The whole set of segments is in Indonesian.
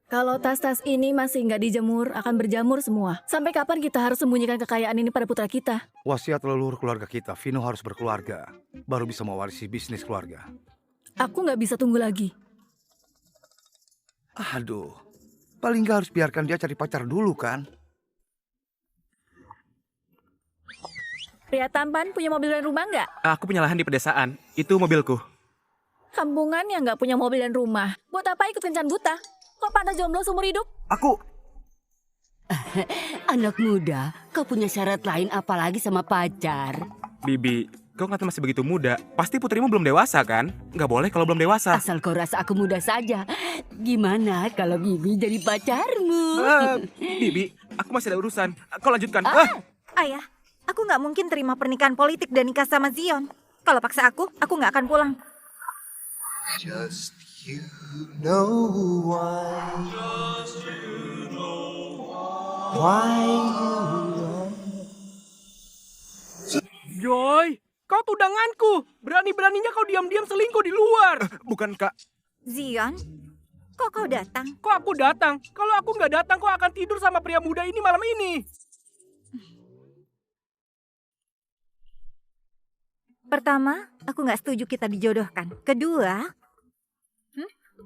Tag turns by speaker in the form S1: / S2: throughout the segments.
S1: Kalau tas-tas ini masih nggak dijemur, akan berjamur semua. Sampai kapan kita harus sembunyikan kekayaan ini pada putra kita?
S2: Wasiat leluhur keluarga kita, Vino harus berkeluarga. Baru bisa mewarisi bisnis keluarga.
S1: Aku nggak bisa tunggu lagi.
S2: Aduh, paling nggak harus biarkan dia cari pacar dulu kan?
S1: Pria tampan punya mobil dan rumah nggak?
S3: Aku punya lahan di pedesaan. Itu mobilku.
S1: Kampungan yang nggak punya mobil dan rumah. Buat apa ikut kencan buta? Kok pantas jomblo seumur hidup?
S2: Aku...
S4: Anak muda, kau punya syarat lain apalagi sama pacar?
S3: Bibi, kau kata masih begitu muda. Pasti putrimu belum dewasa kan? Nggak boleh kalau belum dewasa.
S4: Asal kau rasa aku muda saja. Gimana kalau Bibi jadi pacarmu?
S3: Bibi, aku masih ada urusan. Kau lanjutkan.
S5: Ayah, aku nggak mungkin terima pernikahan politik dan nikah sama Zion. Kalau paksa aku nggak akan pulang.
S6: Just you know why. Why you
S7: Joy, kau tundanganku. Berani-beraninya kau diam-diam selingkuh di luar.
S3: Bukan, Kak.
S5: Zion, kok kau datang?
S7: Kok aku datang? Kalau aku nggak datang, kau akan tidur sama pria muda ini malam ini.
S5: Pertama, aku nggak setuju kita dijodohkan. Kedua,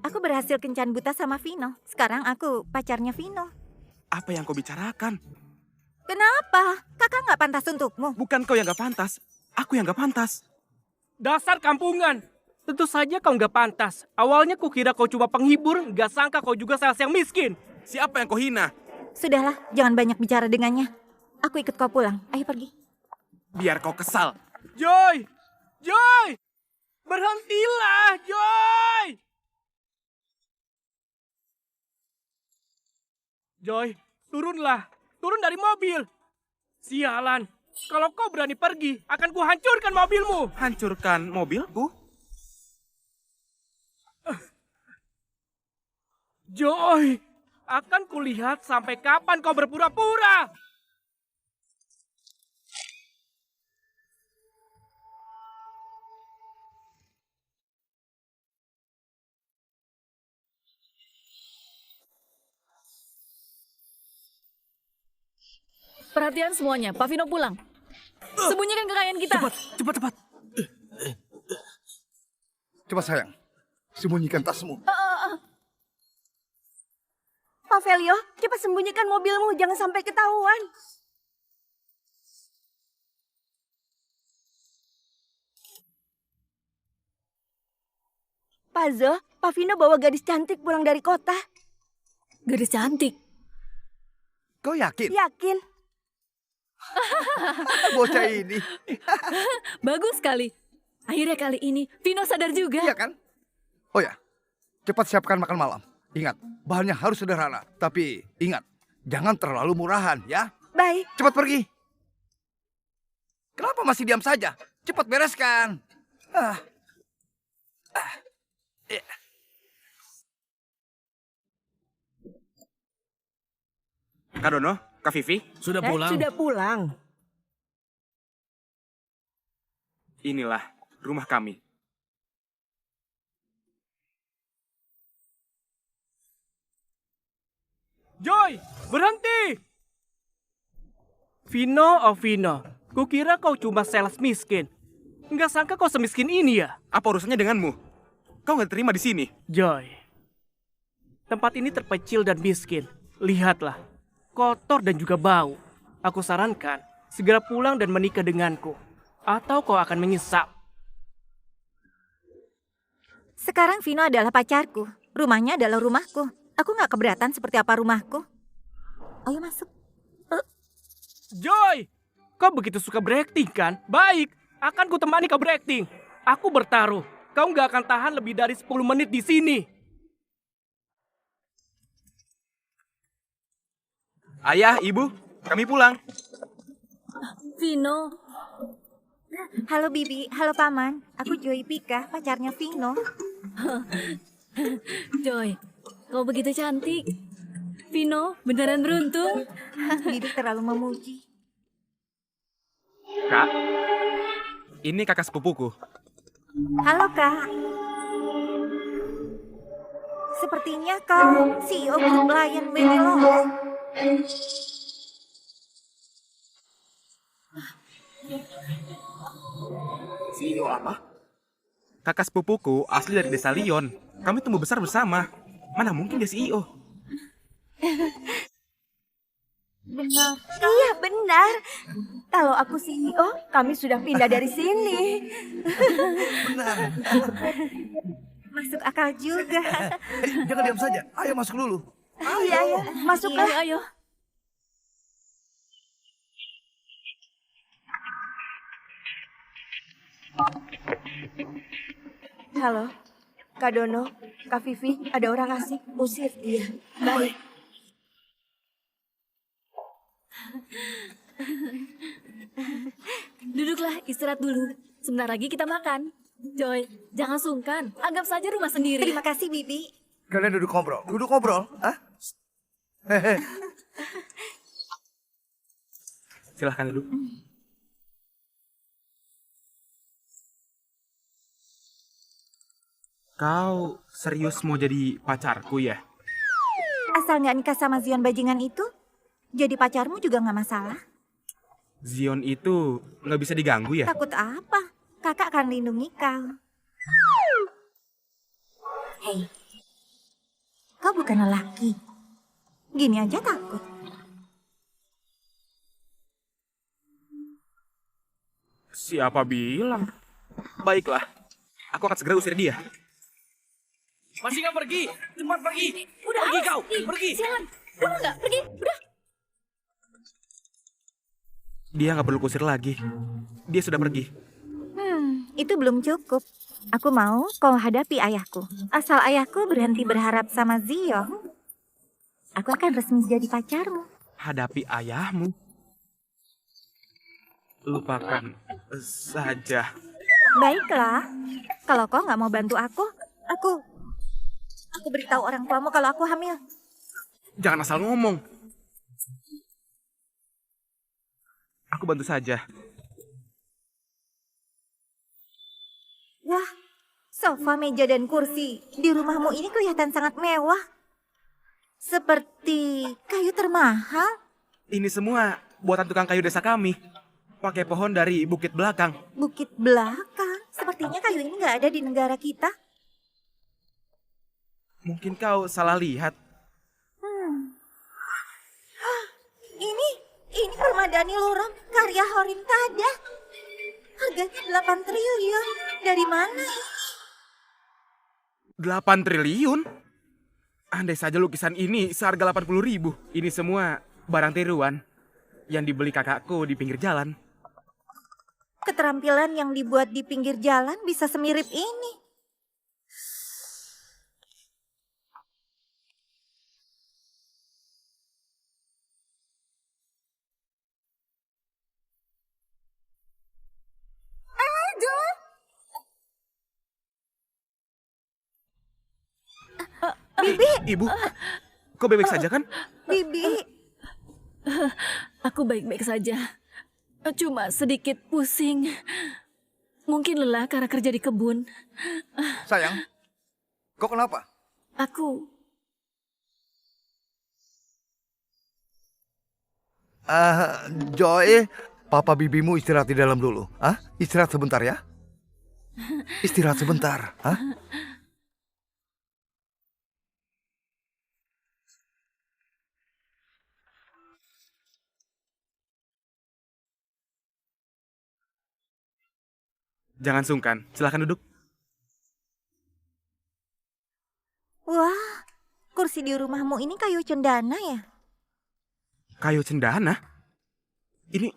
S5: aku berhasil kencan buta sama Vino. Sekarang aku pacarnya Vino.
S3: Apa yang kau bicarakan?
S5: Kenapa? Kakak nggak pantas untukmu.
S3: Bukan kau yang nggak pantas. Aku yang nggak pantas.
S7: Dasar kampungan. Tentu saja kau nggak pantas. Awalnya kukira kau cuma penghibur, nggak sangka kau juga sales yang miskin.
S3: Siapa yang kau hina?
S5: Sudahlah, jangan banyak bicara dengannya. Aku ikut kau pulang. Ayo pergi.
S3: Biar kau kesal.
S7: Joy! Joy! Berhentilah, Joy! Joy, turunlah. Turun dari mobil. Sialan. Kalau kau berani pergi, akan kuhancurkan mobilmu.
S3: Hancurkan mobilku?
S7: Joy, akan kulihat sampai kapan kau berpura-pura.
S1: Perhatian semuanya, Pak Vino pulang. Sembunyikan kekayaan kita.
S3: Cepat.
S2: Coba sayang, sembunyikan tasmu.
S5: Pavelio, cepat sembunyikan mobilmu. Jangan sampai ketahuan. Pazo, Pak Vino bawa gadis cantik pulang dari kota.
S1: Gadis cantik.
S2: Kau yakin?
S5: Yakin?
S2: Bocah ini.
S1: Bagus sekali. Akhirnya kali ini Vino sadar juga.
S2: Iya kan? Oh ya, cepat siapkan makan malam. Ingat, bahannya harus sederhana. Tapi ingat, jangan terlalu murahan ya.
S5: Baik.
S2: Cepat pergi. Kenapa masih diam saja? Cepat bereskan.
S3: Kak Dono, Kak Vivi,
S7: Sudah pulang?
S4: Sudah pulang.
S3: inilah rumah kami.
S7: Joy, berhenti! Vino, oh Vino, kukira kau cuma sales miskin. Nggak sangka kau semiskin ini ya?
S3: Apa urusannya denganmu? Kau nggak terima di sini.
S7: Joy, tempat ini terpencil dan miskin. Lihatlah, kotor dan juga bau. Aku sarankan, segera pulang dan menikah denganku. Atau kau akan menyesal.
S5: Sekarang Vino adalah pacarku. Rumahnya adalah rumahku. Aku nggak keberatan seperti apa rumahku. Ayo masuk.
S7: Joy, kau begitu suka berakting kan? Baik, akan ku temani kau berakting. Aku bertaruh, kau nggak akan tahan lebih dari 10 menit di sini.
S3: Ayah, ibu, kami pulang.
S1: Vino,
S5: Halo Bibi, halo Paman. Aku Joy Pika, pacarnya Vino.
S1: Joy, kau begitu cantik. Vino, beneran beruntung.
S5: Bibi terlalu memuji.
S3: Kak, ini kakak sepupuku.
S5: Halo Kak. Sepertinya kau CEO grup Lion Benelolo.
S2: CEO apa?
S3: Kakak sepupuku asli dari desa Lyon. Kami tumbuh besar bersama. Mana mungkin dia CEO?
S5: Benar. Iya, benar. Kalau aku CEO, kami sudah pindah dari sini.
S2: Benar.
S5: Masuk akal juga.
S2: Jangan diam saja. Ayo masuk dulu.
S5: Iya, iya. Masuklah.
S1: Ayo, ayo.
S8: Halo, Kak Dono, Kak Vivi, ada orang asing. Usir dia. Baik.
S1: Duduklah, istirahat dulu. Sebentar lagi kita makan. Joy, jangan sungkan. Anggap saja rumah sendiri.
S5: Terima kasih, Bibi.
S2: Kalian duduk ngobrol. Duduk ngobrol. Hah? Hehe.
S3: Silahkan duduk. Kau serius mau jadi pacarku ya?
S5: Asal nggak nikah sama Zion bajingan itu, jadi pacarmu juga nggak masalah.
S3: Zion itu nggak bisa diganggu ya?
S5: Takut apa? Kakak akan lindungi kau. Hei, kau bukan lelaki. Gini aja takut.
S3: Siapa bilang? Baiklah, aku akan segera usir dia.
S7: Masih nggak pergi? Cepat pergi.
S1: Udah,
S7: Pergi
S1: awas.
S7: kau,
S1: Ih,
S7: pergi.
S1: Jangan. Udah nggak? Pergi. Udah.
S3: Dia nggak perlu kusir lagi. Dia sudah pergi.
S5: Itu belum cukup. Aku mau kau hadapi ayahku. Asal ayahku berhenti berharap sama Zion, aku akan resmi jadi pacarmu.
S3: Hadapi ayahmu. Lupakan saja.
S5: Baiklah, kalau kau nggak mau bantu aku beritahu orang tuamu kalau aku hamil.
S3: Jangan asal ngomong. Aku bantu saja.
S5: Wah, sofa, meja, dan kursi di rumahmu ini kelihatan sangat mewah. Seperti kayu termahal.
S3: Ini semua buatan tukang kayu desa kami. Pakai pohon dari bukit belakang.
S5: Bukit belakang. Sepertinya kayu ini nggak ada di negara kita.
S3: Mungkin kau salah lihat.
S5: Ini permadani lorong karya Horin Tada. Harganya 8 triliun. Dari mana?
S3: 8 triliun? Andai saja lukisan ini seharga 80.000. Ini semua barang tiruan yang dibeli kakakku di pinggir jalan.
S5: Keterampilan yang dibuat di pinggir jalan bisa semirip ini. Bibi,
S3: Ibu, kau baik-baik saja kan?
S5: Bibi.
S1: Aku baik-baik saja. Cuma sedikit pusing. Mungkin lelah karena kerja di kebun.
S2: Sayang, kau kenapa?
S1: Aku
S2: Joy, papa bibimu istirahat di dalam dulu. Hah? Istirahat sebentar ya. Istirahat sebentar. Hah?
S3: Jangan sungkan, silahkan duduk.
S5: Wah, kursi di rumahmu ini kayu cendana ya?
S3: Kayu cendana? Ini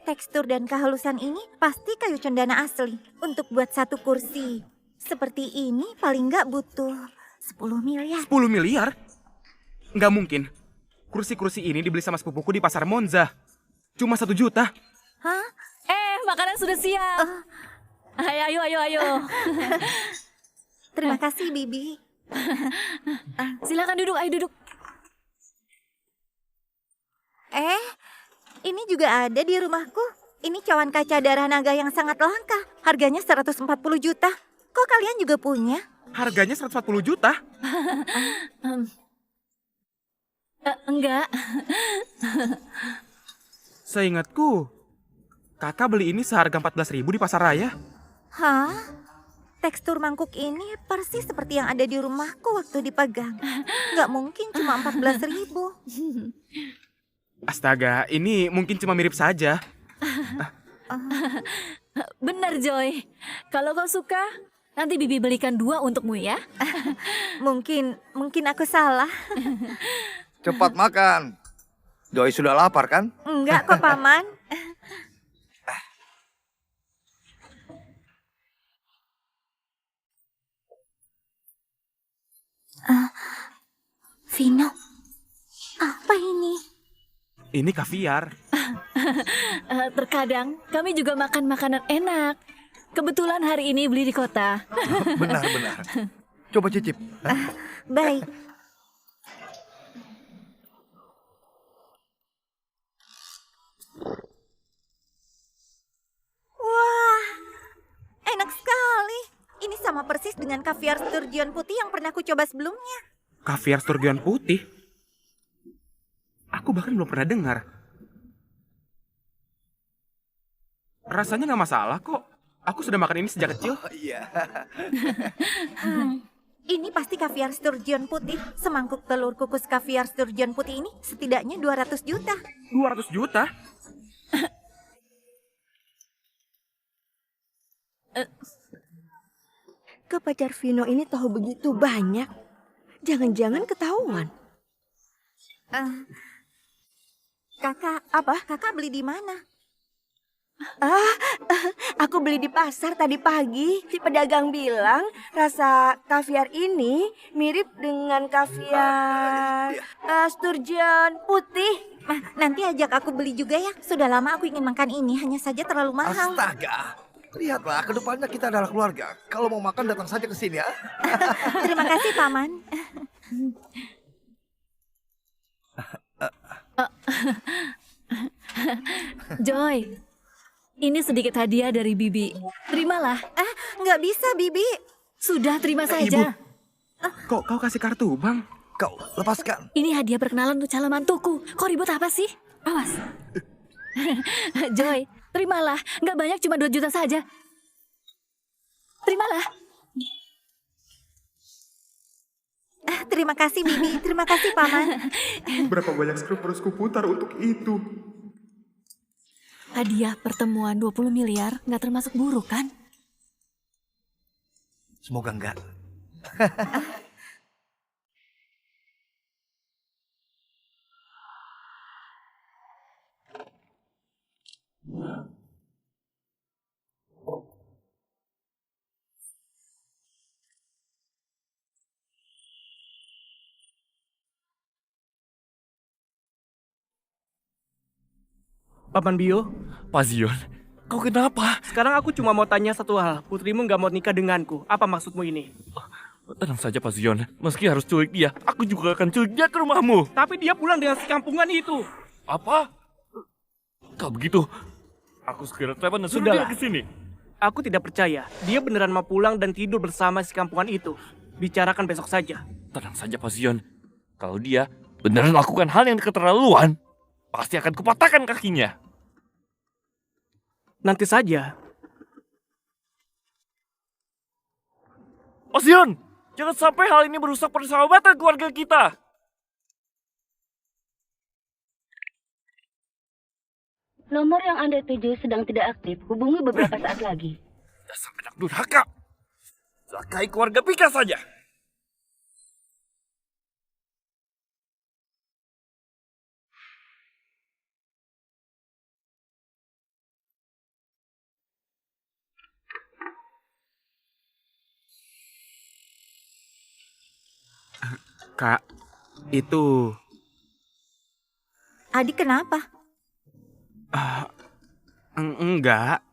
S5: Tekstur dan kehalusan ini pasti kayu cendana asli. Untuk buat satu kursi seperti ini paling nggak butuh 10 miliar.
S3: 10 miliar? Nggak mungkin. Kursi-kursi ini dibeli sama sepupuku di pasar Monza. Cuma 1 juta.
S5: Hah?
S1: makanan sudah siap. Ayo, ayo.
S5: Terima kasih, Bibi.
S1: Silakan duduk, ayo duduk.
S5: Ini juga ada di rumahku. Ini cawan kaca darah naga yang sangat langka. Harganya 140 juta. Kok kalian juga punya?
S3: Harganya 140 juta.
S1: Enggak.
S3: Seingatku, kakak beli ini seharga 14.000 di pasar raya.
S5: Hah? Tekstur mangkuk ini persis seperti yang ada di rumahku waktu dipegang. Nggak mungkin cuma 14.000.
S3: Astaga, ini mungkin cuma mirip saja.
S1: Benar, Joy. Kalau kau suka, nanti Bibi belikan 2 untukmu ya.
S5: Mungkin aku salah.
S2: Cepat makan. Joy sudah lapar kan?
S5: Enggak kok, Paman. Vino, apa ini?
S3: Ini kaviar.
S1: Terkadang kami juga makan makanan enak. Kebetulan hari ini beli di kota.
S2: Benar-benar. Coba cicip.
S5: Baik. Wah, enak sekali. Ini sama persis dengan kaviar sturgeon putih yang pernah aku coba sebelumnya.
S3: Kaviar sturgeon putih? Aku bahkan belum pernah dengar. Rasanya nggak masalah kok. Aku sudah makan ini sejak kecil.
S2: Iya.
S5: Ini pasti kaviar sturgeon putih. Semangkuk telur kukus kaviar sturgeon putih ini setidaknya 200 juta.
S3: 200 juta?
S8: Ke pacar Vino ini tahu begitu banyak. Jangan-jangan ketahuan.
S5: Kakak beli di mana?
S8: Aku beli di pasar tadi pagi. Si pedagang bilang rasa kaviar ini mirip dengan kaviar sturgeon putih.
S5: Nanti ajak aku beli juga ya. Sudah lama aku ingin makan ini, hanya saja terlalu mahal.
S2: Astaga. Lihatlah, kedepannya kita adalah keluarga. Kalau mau makan datang saja ke sini ya.
S5: Terima kasih, Paman.
S1: Joy, ini sedikit hadiah dari Bibi. Terimalah.
S5: Nggak bisa, Bibi.
S1: Sudah, terima
S3: Ibu.
S1: saja.
S3: Kok kau kasih kartu, Bang?
S2: Kau lepaskan.
S1: Ini hadiah perkenalan untuk calon mantuku. Kau ribut apa sih? Awas. Joy, terimalah. Nggak banyak, cuma 2 juta saja. Terimalah.
S5: Terima kasih, Bibi. Terima kasih, Paman.
S3: Berapa banyak skrip harus kuputar untuk itu?
S1: Hadiah pertemuan 20 miliar nggak termasuk buruk kan?
S2: Semoga enggak.
S7: Paman Bio,
S9: Pak Zion, kau kenapa?
S7: sekarang aku cuma mau tanya satu hal. Putrimu nggak mau nikah denganku. Apa maksudmu ini?
S9: Tenang saja Pak Zion, meski harus culik dia, aku juga akan culik dia ke rumahmu.
S7: Tapi dia pulang dengan si kampungan itu.
S9: Apa? Kalau begitu, aku segera telepon dan suruh dia
S7: Sudahlah.
S9: ke sini.
S7: Aku tidak percaya. Dia beneran mau pulang dan tidur bersama si kampungan itu. Bicarakan besok saja.
S9: Tenang saja Pak Zion, kalau dia beneran melakukan hal yang keterlaluan, pasti akan kupatahkan kakinya.
S7: Nanti saja.
S9: Pak Zion, jangan sampai hal ini merusak persahabatan keluarga kita.
S4: Nomor yang Anda tuju sedang tidak aktif. Hubungi beberapa saat lagi.
S9: Dasar anak durhaka. Zakai keluarga Pika saja.
S3: Kak, itu...
S5: Adik kenapa?
S3: Enggak.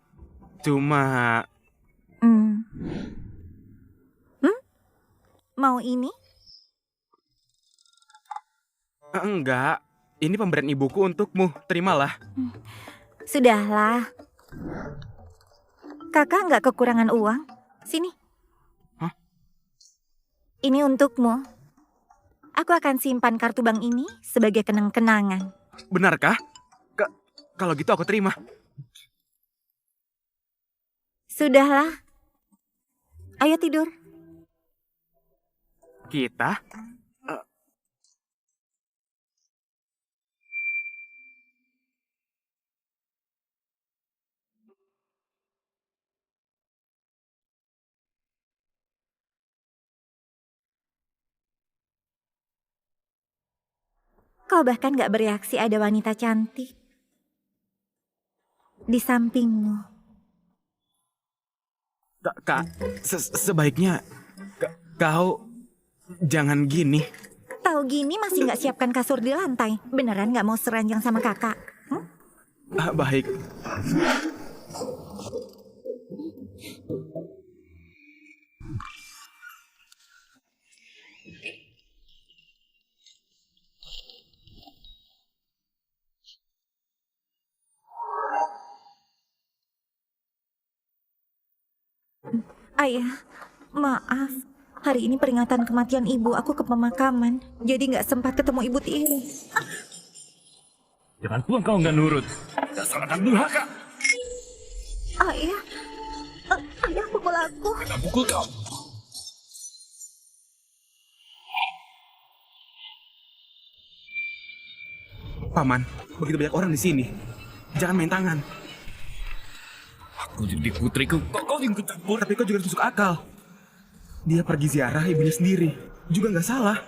S3: Cuma...
S5: Mau ini?
S3: Enggak. Ini pemberian ibuku untukmu. Terimalah.
S5: Sudahlah. Kakak nggak kekurangan uang. Sini. Ini untukmu. Aku akan simpan kartu bank ini sebagai kenang-kenangan.
S3: Benarkah? Kalau gitu aku terima.
S5: Sudahlah. Ayo tidur.
S3: Kita?
S5: Kau bahkan gak bereaksi ada wanita cantik di sampingmu.
S3: Kak, sebaiknya kau jangan gini.
S5: Tahu gini masih gak siapkan kasur di lantai. Beneran gak mau seranjang sama kakak?
S3: Baik.
S5: Ayah, maaf. Hari ini peringatan kematian ibu. Aku ke pemakaman. Jadi gak sempat ketemu ibu Tiri.
S9: Jangan pulang kau nggak nurut. Dasar anak durhaka.
S5: Ayah. Ayah pukul aku.
S9: Kita pukul kau.
S3: Paman, begitu banyak orang di sini. Jangan main tangan.
S9: Aku jadi putriku, kau yang kecampur.
S3: Tapi kau juga harus masuk akal. Dia pergi ziarah ibunya sendiri. Juga nggak salah.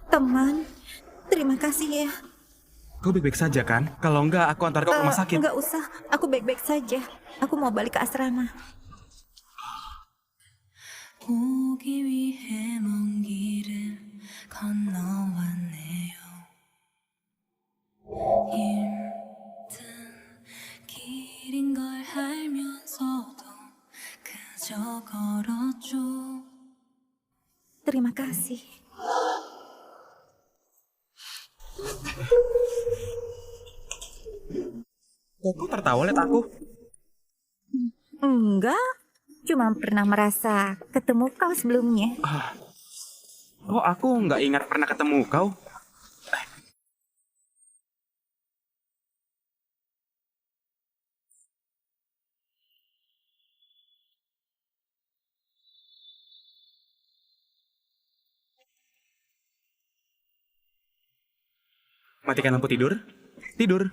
S5: Teman, terima kasih ya.
S3: Kau baik-baik saja kan? Kalau enggak, aku antar kau ke rumah sakit.
S5: Enggak usah, aku baik-baik saja. Aku mau balik ke asrama.
S10: 보기 위해 먼 길을 건너왔네요. 힘든 길인 걸 알면서도 그저 걸었죠.
S5: Terima kasih.
S3: Kok tertawa lihat aku?
S5: Enggak, cuma pernah merasa ketemu kau sebelumnya.
S3: Oh, aku nggak ingat pernah ketemu kau. Matikan lampu tidur. Tidur.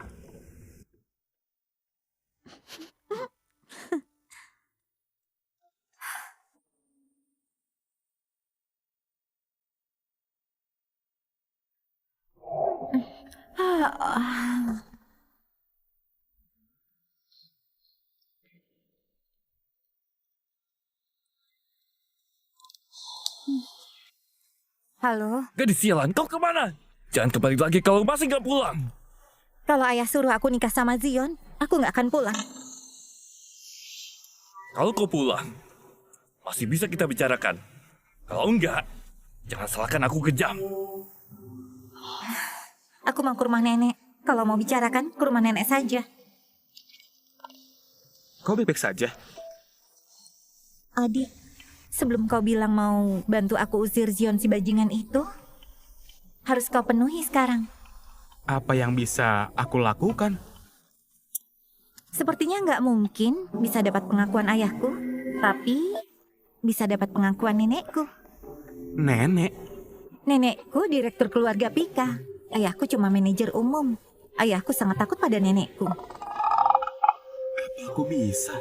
S5: Halo,
S9: Gadis sialan, kau kemana? Jangan kembali lagi kalau masih nggak pulang.
S5: kalau ayah suruh aku nikah sama Zion, aku nggak akan pulang.
S9: Kalau kau pulang, masih bisa kita bicarakan. Kalau enggak, jangan salahkan aku kejam.
S5: Aku mau ke rumah nenek. Kalau mau bicarakan, ke rumah nenek saja.
S3: Kau baik-baik saja.
S5: Adik, sebelum kau bilang mau bantu aku usir Zion si bajingan itu, harus kau penuhi sekarang.
S3: Apa yang bisa aku lakukan?
S5: Sepertinya nggak mungkin bisa dapat pengakuan ayahku, tapi bisa dapat pengakuan nenekku.
S3: Nenek?
S5: Nenekku direktur keluarga Pika. Ayahku cuma manajer umum. Ayahku sangat takut pada nenekku.
S3: Aku bisa.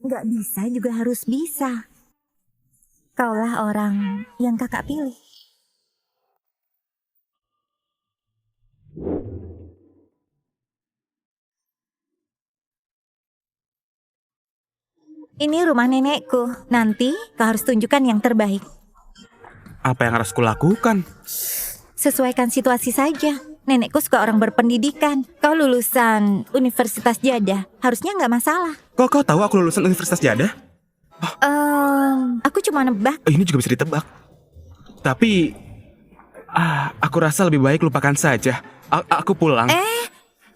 S5: Nggak bisa juga harus bisa. Kaulah orang yang kakak pilih. Ini rumah nenekku. Nanti kau harus tunjukkan yang terbaik.
S3: Apa yang harus kulakukan?
S5: Sesuaikan situasi saja. Nenekku suka orang berpendidikan. Kau lulusan Universitas Jadah. Harusnya nggak masalah.
S3: Kok kau tahu aku lulusan Universitas Jadah?
S5: Aku cuma nebak.
S3: Ini juga bisa ditebak. Tapi aku rasa lebih baik lupakan saja. Aku pulang.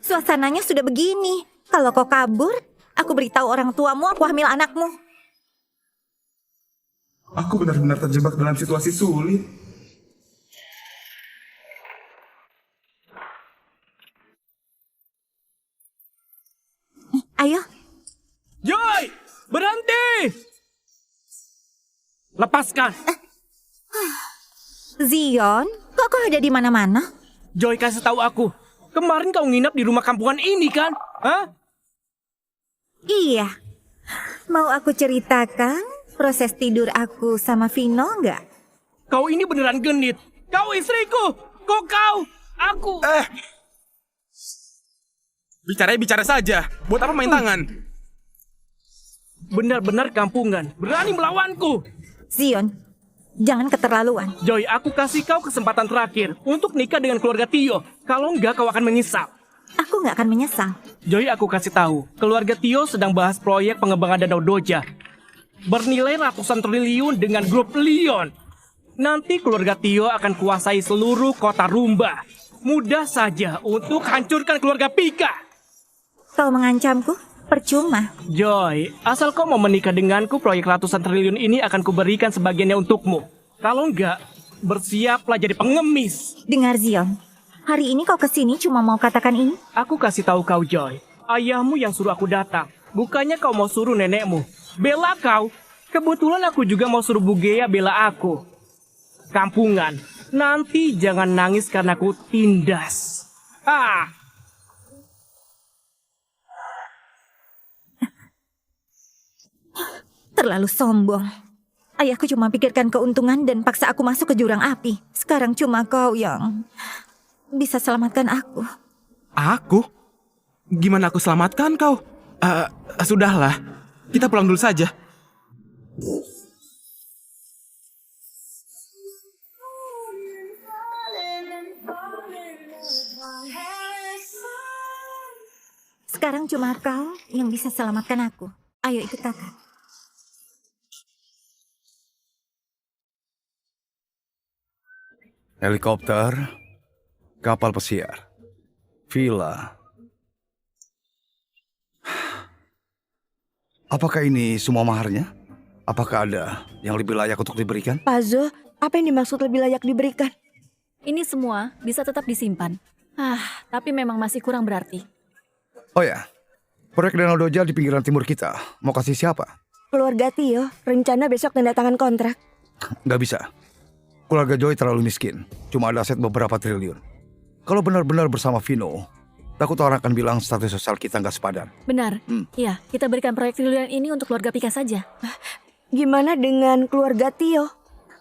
S5: Suasananya sudah begini. Kalau kau kabur, aku beritahu orang tuamu aku hamil anakmu.
S3: Aku benar-benar terjebak dalam situasi sulit.
S5: Ayo,
S7: Joy, berhenti! Lepaskan.
S5: Zion, kok kau ada di mana-mana?
S7: Joy, kasih tahu aku. Kemarin kau nginap di rumah kampungan ini kan? Hah?
S5: Iya. Mau aku ceritakan proses tidur aku sama Vino nggak?
S7: Kau ini beneran genit. Kau istriku. Kok kau? Aku.
S3: Bicara saja. Buat apa main tangan?
S7: Benar-benar kampungan. Berani melawanku.
S5: Zion, jangan keterlaluan.
S7: Joy, aku kasih kau kesempatan terakhir untuk nikah dengan keluarga Tio. Kalau enggak, kau akan menyesal.
S5: Aku nggak akan menyesal.
S7: Joy, aku kasih tahu. Keluarga Tio sedang bahas proyek pengembangan Danau Doja. Bernilai ratusan triliun dengan grup Leon. Nanti keluarga Tio akan kuasai seluruh kota Rumba. Mudah saja untuk hancurkan keluarga Pika.
S5: Kau mengancamku? Percuma.
S7: Joy, asal kau mau menikah denganku, proyek ratusan triliun ini akan kuberikan sebagiannya untukmu. Kalau enggak, bersiaplah jadi pengemis.
S5: Dengar Zion, hari ini kau kesini cuma mau katakan ini?
S7: Aku kasih tahu kau, Joy. Ayahmu yang suruh aku datang. Bukannya kau mau suruh nenekmu. Bela kau. Kebetulan aku juga mau suruh Bu Gea bela aku. Kampungan, nanti jangan nangis karena aku tindas.
S5: Terlalu sombong. Ayahku cuma pikirkan keuntungan dan paksa aku masuk ke jurang api. Sekarang cuma kau yang bisa selamatkan aku.
S3: Aku? Gimana aku selamatkan kau? Sudahlah. Kita pulang dulu saja.
S5: Sekarang cuma kau yang bisa selamatkan aku. Ayo ikut kakak.
S2: Helikopter, kapal pesiar, villa. Apakah ini semua maharnya? Apakah ada yang lebih layak untuk diberikan?
S8: Pazo, apa yang dimaksud lebih layak diberikan?
S1: Ini semua bisa tetap disimpan. Tapi memang masih kurang berarti.
S2: Oh ya, proyek Danau Doja di pinggiran timur kita. Mau kasih siapa?
S8: Keluarga Tio, rencana besok tanda tangan kontrak.
S2: Nggak bisa. Keluarga Joy terlalu miskin. Cuma ada aset beberapa triliun. Kalau benar-benar bersama Vino, takut orang akan bilang status sosial kita nggak sepadan.
S1: Benar. Iya, kita berikan proyek triliun ini untuk keluarga Pika saja.
S8: Gimana dengan keluarga Tio?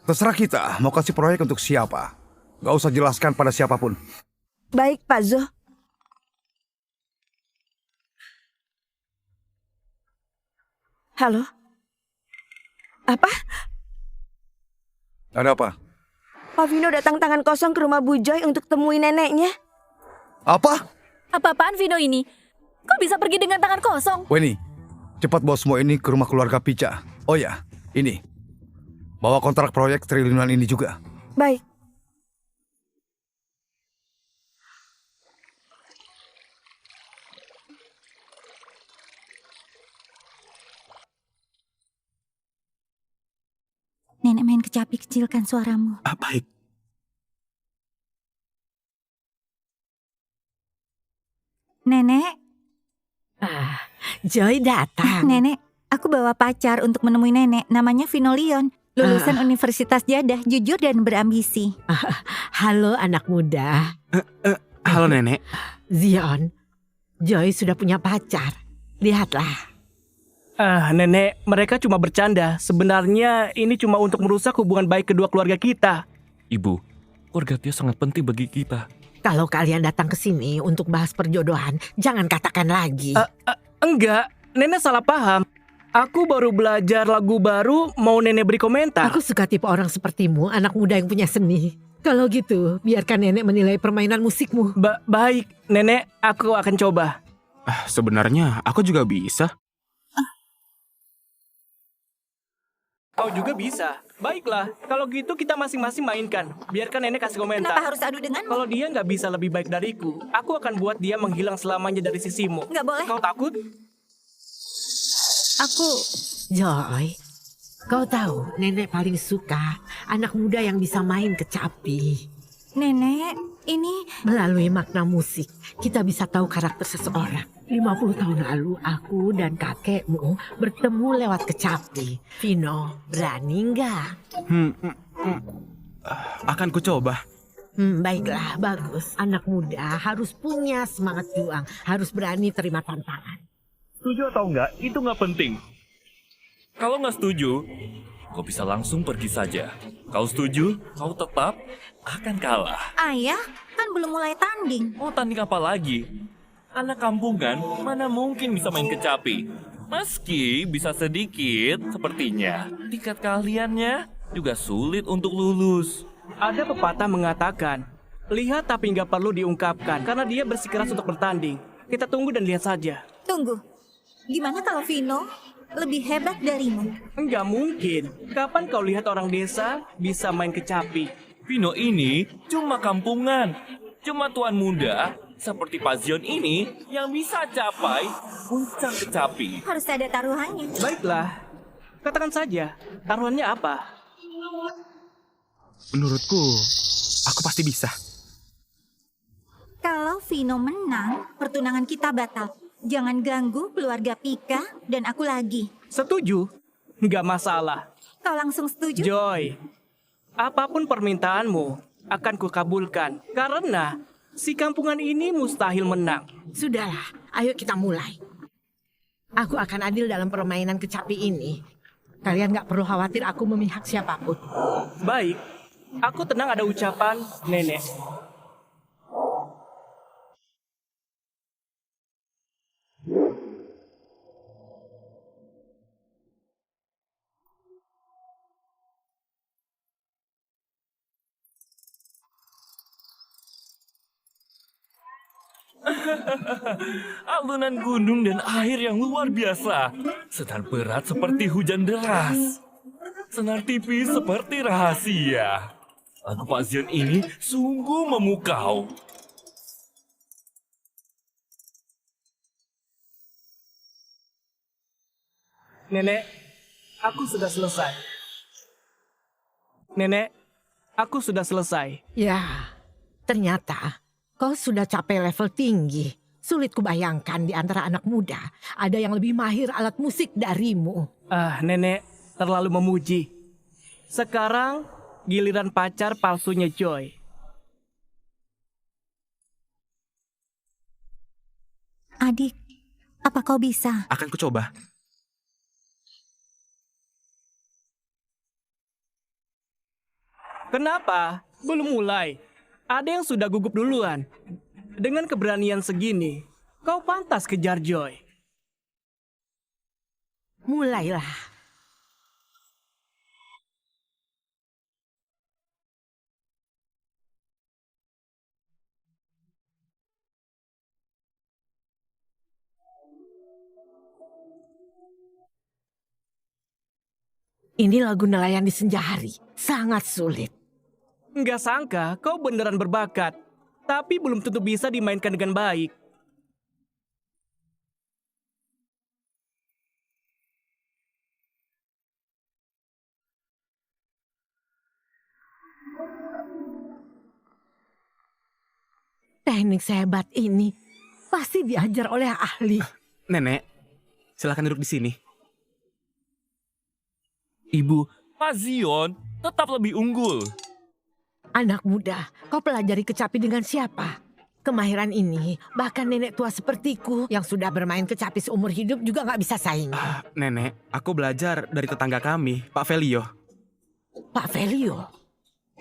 S2: Terserah kita mau kasih proyek untuk siapa. Nggak usah jelaskan pada siapapun.
S8: Baik, Pak Zo. Halo? Apa?
S2: Ada apa?
S8: Pak Vino datang tangan kosong ke rumah Bu Joy untuk temuin neneknya.
S2: Apa?
S1: Apa-apaan Vino ini? Kok bisa pergi dengan tangan kosong?
S2: Weni, cepat bawa semua ini ke rumah keluarga Pica. Oh ya, ini. Bawa kontrak proyek triliunan ini juga.
S8: Baik.
S5: Nenek main kecapi, kecilkan suaramu.
S3: Baik.
S5: Nenek.
S4: Joy datang.
S5: Nenek, aku bawa pacar untuk menemui nenek. Namanya Vino Leon. Lulusan Universitas Jadah, jujur dan berambisi.
S4: Halo anak muda.
S3: Halo nenek.
S4: Zion, Joy sudah punya pacar. Lihatlah.
S7: Nenek, mereka cuma bercanda. Sebenarnya ini cuma untuk merusak hubungan baik kedua keluarga kita.
S9: Ibu, keluarga Tio sangat penting bagi kita.
S4: Kalau kalian datang ke sini untuk bahas perjodohan, jangan katakan lagi.
S7: Enggak, nenek salah paham. Aku baru belajar lagu baru, mau nenek beri komentar.
S4: Aku suka tipe orang sepertimu, anak muda yang punya seni. Kalau gitu, biarkan nenek menilai permainan musikmu.
S7: Baik, nenek, aku akan coba.
S3: Sebenarnya aku juga bisa.
S7: kau juga bisa. Baiklah, kalau gitu kita masing-masing mainkan. Biarkan nenek kasih komentar.
S5: Kenapa harus adu denganmu?
S7: Kalau dia nggak bisa lebih baik dariku, aku akan buat dia menghilang selamanya dari sisimu.
S5: Nggak boleh.
S7: Kau takut?
S5: Aku
S4: Joy, kau tahu nenek paling suka anak muda yang bisa main kecapi.
S5: Nenek, ini
S4: Melalui makna musik, kita bisa tahu karakter seseorang. 50 tahun lalu, aku dan kakekmu bertemu lewat kecapi. Vino, berani nggak?
S3: Akan ku coba.
S4: Baiklah, bagus. Anak muda harus punya semangat juang, harus berani terima tantangan.
S9: Setuju atau enggak, itu nggak penting. Kalau nggak setuju, kau bisa langsung pergi saja. Kau setuju, kau tetap akan kalah.
S5: ayah kan belum mulai tanding.
S9: Mau tanding apa lagi? Anak kampung kan, mana mungkin bisa main kecapi. Meski bisa sedikit, sepertinya tingkat kaliannya juga sulit untuk lulus.
S7: Ada pepatah mengatakan, lihat tapi nggak perlu diungkapkan karena dia bersikeras untuk bertanding. Kita tunggu dan lihat saja.
S5: Tunggu, gimana kalau Vino lebih hebat darimu?
S7: Nggak mungkin. Kapan kau lihat orang desa bisa main kecapi?
S9: Vino ini cuma kampungan, cuma tuan muda seperti Pak Zion ini yang bisa capai puncak kecapi.
S5: Harus ada taruhannya.
S7: Baiklah, katakan saja, taruhannya apa?
S3: Menurutku, aku pasti bisa.
S5: Kalau Vino menang, pertunangan kita batal. Jangan ganggu keluarga Pika dan aku lagi.
S7: Setuju? Nggak masalah.
S5: Kau langsung setuju?
S7: Joy, apapun permintaanmu akan kukabulkan karena si kampungan ini mustahil menang.
S4: Sudahlah, ayo kita mulai. Aku akan adil dalam permainan kecapi ini. Kalian nggak perlu khawatir aku memihak siapapun.
S7: Baik, aku tenang ada ucapan nenek.
S9: Alunan gunung dan air yang luar biasa. Senar berat seperti hujan deras. Senar tipis seperti rahasia. Lagu Pak Zion ini sungguh memukau.
S7: Nenek, aku sudah selesai. Nenek, aku sudah selesai.
S4: Ya, ternyata kau sudah capai level tinggi. Sulit kubayangkan di antara anak muda ada yang lebih mahir alat musik darimu.
S7: Nenek terlalu memuji. Sekarang giliran pacar palsunya Joy.
S5: Adik, apa kau bisa?
S3: Akan ku coba.
S7: Kenapa? Belum mulai. Ada yang sudah gugup duluan. Dengan keberanian segini, kau pantas kejar Joy.
S4: Mulailah. Ini lagu nelayan di senja hari. Sangat sulit.
S7: Nggak sangka kau beneran berbakat. Tapi belum tentu bisa dimainkan dengan baik.
S4: Teknik sehebat ini pasti diajar oleh ahli.
S3: Nenek, silakan duduk di sini.
S9: Ibu, Pak Zion tetap lebih unggul.
S4: Anak muda, kau pelajari kecapi dengan siapa? Kemahiran ini, bahkan nenek tua sepertiku yang sudah bermain kecapi seumur hidup juga nggak bisa saingi.
S3: Nenek, aku belajar dari tetangga kami, Pak Velio.
S4: Pak Velio?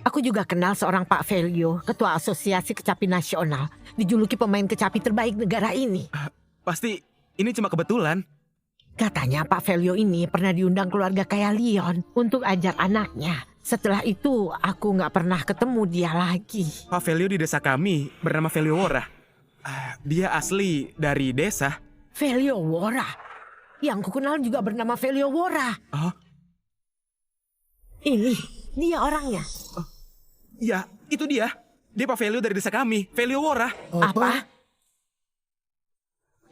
S4: Aku juga kenal seorang Pak Velio, ketua asosiasi kecapi nasional. Dijuluki pemain kecapi terbaik negara ini.
S3: Pasti ini cuma kebetulan.
S4: Katanya Pak Velio ini pernah diundang keluarga kaya Leon untuk ajar anaknya. Setelah itu, aku nggak pernah ketemu dia lagi.
S3: Pak Velio di desa kami bernama Velio Wora. Dia asli dari desa.
S4: Velio Wora? Yang kukenal juga bernama Velio Wora.
S3: Oh,
S4: Ini, dia orangnya.
S3: Ya, itu dia. Dia Pak Velio dari desa kami, Velio Wora.
S4: Apa?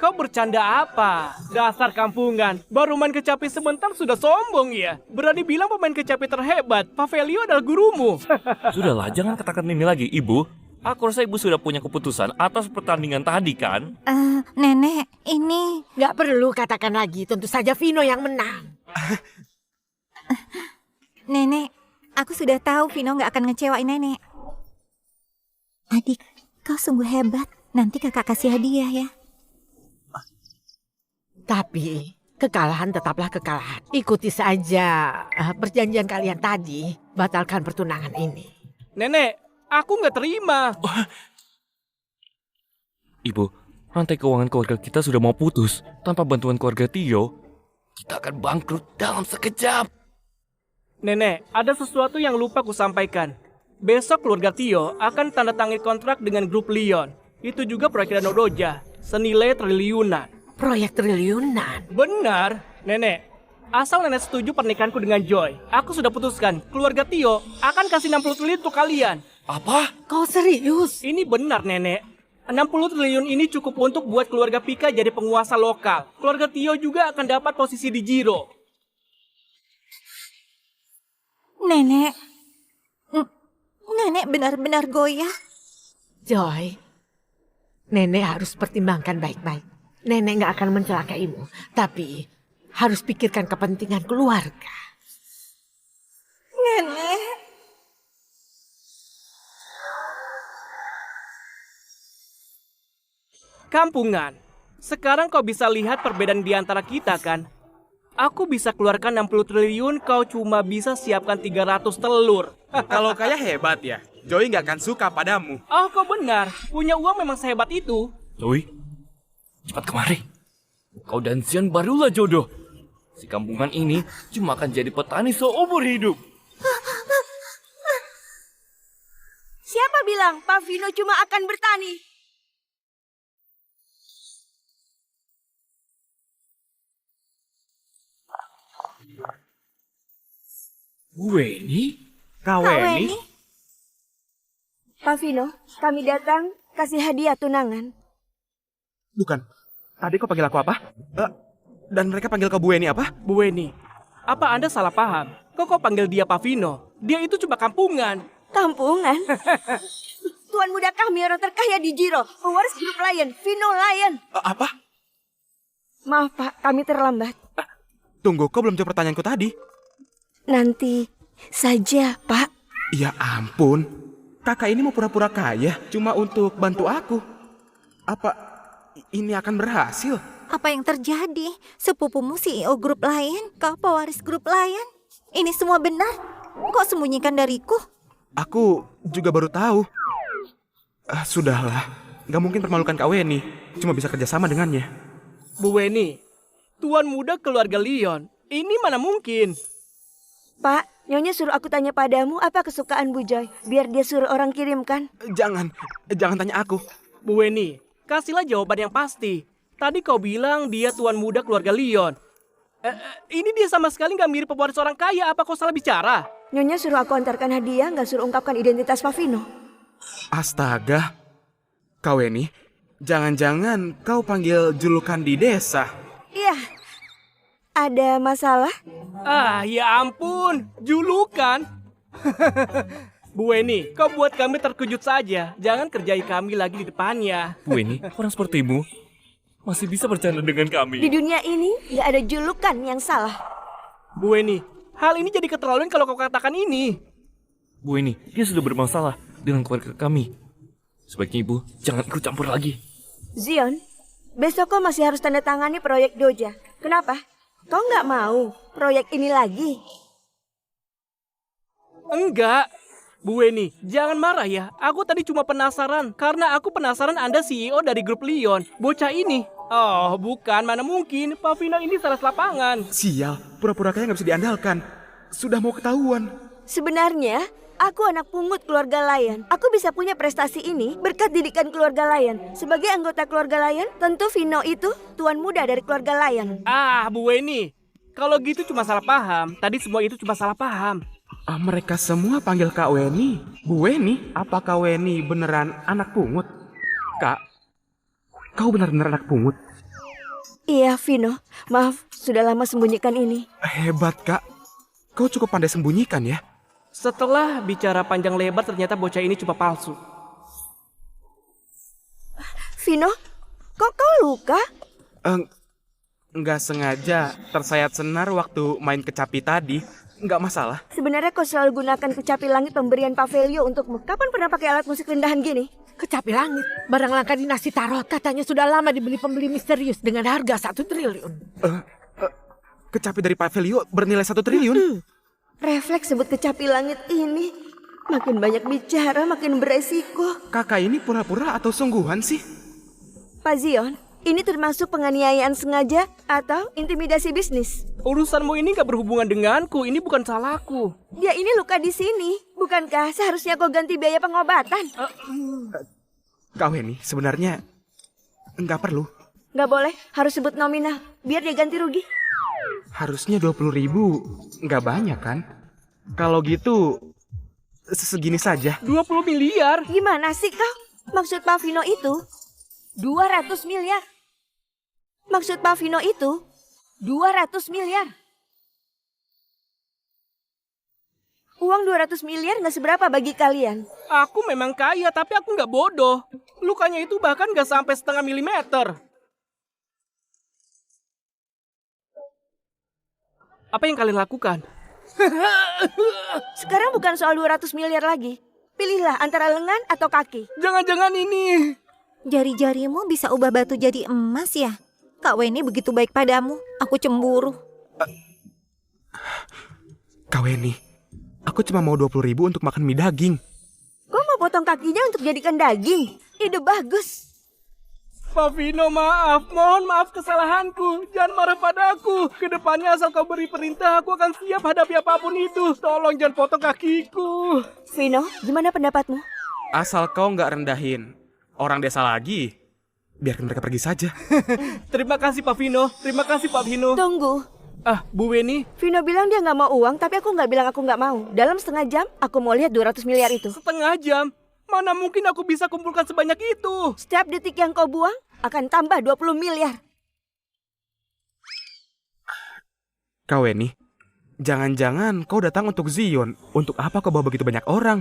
S7: Kau bercanda apa? Dasar kampungan. Baru main kecapi sebentar sudah sombong ya. Berani bilang pemain kecapi terhebat. Pavelio adalah gurumu.
S9: Sudahlah, jangan katakan ini lagi, Ibu. Aku rasa Ibu sudah punya keputusan atas pertandingan tadi, kan?
S5: Nenek, ini...
S4: Gak perlu katakan lagi, tentu saja Vino yang menang.
S5: Nenek, aku sudah tahu Vino gak akan ngecewain nenek. Adik, kau sungguh hebat. Nanti kakak kasih hadiah ya.
S4: Tapi kekalahan tetaplah kekalahan. Ikuti saja perjanjian kalian tadi. Batalkan pertunangan ini.
S7: Nenek, aku nggak terima.
S9: Ibu, rantai keuangan keluarga kita sudah mau putus. Tanpa bantuan keluarga Tio, kita akan bangkrut dalam sekejap.
S7: Nenek, ada sesuatu yang lupa ku sampaikan. Besok keluarga Tio akan tanda tangan kontrak dengan grup Leon. Itu juga proyek Danau Doja, senilai triliunan.
S4: Proyek triliunan?
S7: Benar, Nenek. Asal Nenek setuju pernikahanku dengan Joy, aku sudah putuskan keluarga Tio akan kasih 60 triliun untuk kalian.
S9: Apa?
S4: Kau serius?
S7: Ini benar, Nenek. 60 triliun ini cukup untuk buat keluarga Pika jadi penguasa lokal. Keluarga Tio juga akan dapat posisi di Jiro.
S5: Nenek, nenek benar-benar goyah.
S4: Joy, Nenek harus pertimbangkan baik-baik. Nenek gak akan mencelakaimu, tapi harus pikirkan kepentingan keluarga.
S5: Nenek.
S7: Kampungan. Sekarang kau bisa lihat perbedaan di antara kita kan? Aku bisa keluarkan 60 triliun, kau cuma bisa siapkan 300 telur.
S3: Kalau kaya hebat ya, Joey nggak akan suka padamu.
S7: Oh, kau benar. Punya uang memang sehebat itu.
S9: Joey, cepat kemari. Kau dan Zian barulah jodoh. Si kampungan ini cuma akan jadi petani seumur hidup.
S8: Siapa bilang Pak Vino cuma akan bertani?
S9: Weni?
S3: Kaweni?
S8: Pak Vino, kami datang kasih hadiah tunangan.
S3: Bukan. Tadi kau panggil aku apa? Dan mereka panggil kau Bu Weni apa?
S7: Bu Weni, apa Anda salah paham? Kok panggil dia Pak Vino? Dia itu cuma kampungan.
S8: Kampungan? Tuan muda kami orang terkaya di Jiro, pewaris grup Lion, Vino Lion.
S3: Apa?
S8: Maaf Pak, kami terlambat.
S3: Tunggu, kau belum jawab pertanyaanku tadi.
S8: Nanti saja Pak.
S3: Ya ampun, kakak ini mau pura-pura kaya cuma untuk bantu aku. Apa ini akan berhasil?
S5: Apa yang terjadi? Sepupumu CEO grup Lion, kau pewaris grup Lion. Ini semua benar? Kok sembunyikan dariku?
S3: Aku juga baru tahu. Sudahlah, gak mungkin permalukan Kak Weni. Cuma bisa kerjasama dengannya.
S7: Bu Weni, tuan muda keluarga Leon, ini mana mungkin?
S8: Pak, Nyonya suruh aku tanya padamu apa kesukaan Bu Joy, biar dia suruh orang kirimkan.
S3: Jangan tanya aku.
S7: Bu Weni, kasihlah jawaban yang pasti. Tadi kau bilang dia tuan muda keluarga Leon. Ini dia sama sekali gak mirip pewaris orang kaya, apa kau salah bicara?
S8: Nyonya suruh aku antarkan hadiah, gak suruh ungkapkan identitas Pak Vino.
S3: Astaga, Kak Weni, jangan-jangan kau panggil julukan di desa.
S8: Iya, ada masalah?
S7: Ya ampun, julukan. Bu Weni, kau buat kami terkejut saja. Jangan kerjai kami lagi di depannya.
S9: Bu Weni, orang sepertimu masih bisa bercanda dengan kami.
S8: Di dunia ini gak ada julukan yang salah.
S7: Bu Weni, hal ini jadi keterlaluan kalau kau katakan ini.
S9: Bu Weni, dia sudah bermasalah dengan keluarga kami. Sebaiknya ibu jangan ikut campur lagi.
S8: Zion, besok kau masih harus tanda tangani proyek Doja. Kenapa? Kau nggak mau proyek ini lagi?
S7: Enggak. Bu Weni, jangan marah ya. Aku tadi cuma penasaran. Karena aku penasaran Anda CEO dari grup Leon. Bocah ini. Oh, bukan. Mana mungkin. Pak Vino ini salah lapangan.
S3: Sial, pura-pura kaya gak bisa diandalkan. Sudah mau ketahuan.
S8: Sebenarnya, aku anak pungut keluarga Lion. Aku bisa punya prestasi ini berkat didikan keluarga Lion. Sebagai anggota keluarga Lion, tentu Vino itu tuan muda dari keluarga Lion.
S7: Bu Weni, kalau gitu cuma salah paham. Tadi semua itu cuma salah paham.
S3: Mereka semua panggil Kak Weni. Bu Weni, apa Kak Weni beneran anak pungut? Kak, kau benar-benar anak pungut?
S8: Iya, Vino. Maaf, sudah lama sembunyikan ini.
S3: Hebat, Kak. Kau cukup pandai sembunyikan ya.
S7: Setelah bicara panjang lebar ternyata bocah ini cuma palsu.
S8: Vino, kok kau luka?
S3: Nggak sengaja tersayat senar waktu main kecapi tadi. Nggak masalah.
S8: Sebenarnya kau selalu gunakan kecapi langit pemberian Pavelio untukmu. Kapan pernah pakai alat musik rendahan gini?
S4: Kecapi langit, barang langka dinasti Tarot, katanya sudah lama dibeli pembeli misterius dengan harga 1 triliun.
S3: Kecapi dari Pavelio bernilai 1 triliun?
S8: Refleks sebut kecapi langit ini. Makin banyak bicara, makin beresiko.
S3: Kakak ini pura-pura atau sungguhan sih?
S8: Pak Zion, ini termasuk penganiayaan sengaja atau intimidasi bisnis?
S7: Urusanmu ini gak berhubungan denganku, ini bukan salahku.
S8: Dia ini luka di sini. Bukankah seharusnya kau ganti biaya pengobatan?
S3: Kau ini sebenarnya nggak perlu.
S8: Nggak boleh, harus sebut nominal. Biar dia ganti rugi.
S3: Harusnya 20.000, nggak banyak kan? Kalau gitu, segini saja.
S7: 20 miliar?
S8: Gimana sih kau? Maksud Pak Vino itu 200 miliar. Maksud Pak Vino itu 200 miliar. Uang 200 miliar nggak seberapa bagi kalian.
S7: Aku memang kaya, tapi aku nggak bodoh. Lukanya itu bahkan nggak sampai setengah milimeter. Apa yang kalian lakukan?
S8: Sekarang bukan soal 200 miliar lagi. Pilihlah antara lengan atau kaki.
S7: Jangan-jangan ini.
S5: Jari-jarimu bisa ubah batu jadi emas ya? Kak Weni begitu baik padamu. Aku cemburu.
S3: Kak Weni, aku cuma mau 20.000 untuk makan mie daging.
S8: Kau mau potong kakinya untuk jadikan daging? Ide bagus.
S7: Pak Vino, maaf. Mohon maaf kesalahanku. Jangan marah padaku. Kedepannya asal kau beri perintah, aku akan siap hadapi apapun itu. Tolong jangan potong kakiku.
S8: Vino, gimana pendapatmu?
S3: Asal kau nggak rendahin orang desa lagi, biarkan mereka pergi saja.
S7: Terima kasih Pak Vino. Terima kasih Pak Vino.
S8: Tunggu.
S7: Bu Weni.
S8: Vino bilang dia nggak mau uang, tapi aku nggak bilang aku nggak mau. Dalam setengah jam, aku mau lihat 200 miliar itu.
S7: Setengah jam? Mana mungkin aku bisa kumpulkan sebanyak itu?
S8: Setiap detik yang kau buang, akan tambah 20 miliar.
S3: Kak Weni, jangan-jangan kau datang untuk Zion. Untuk apa kau bawa begitu banyak orang?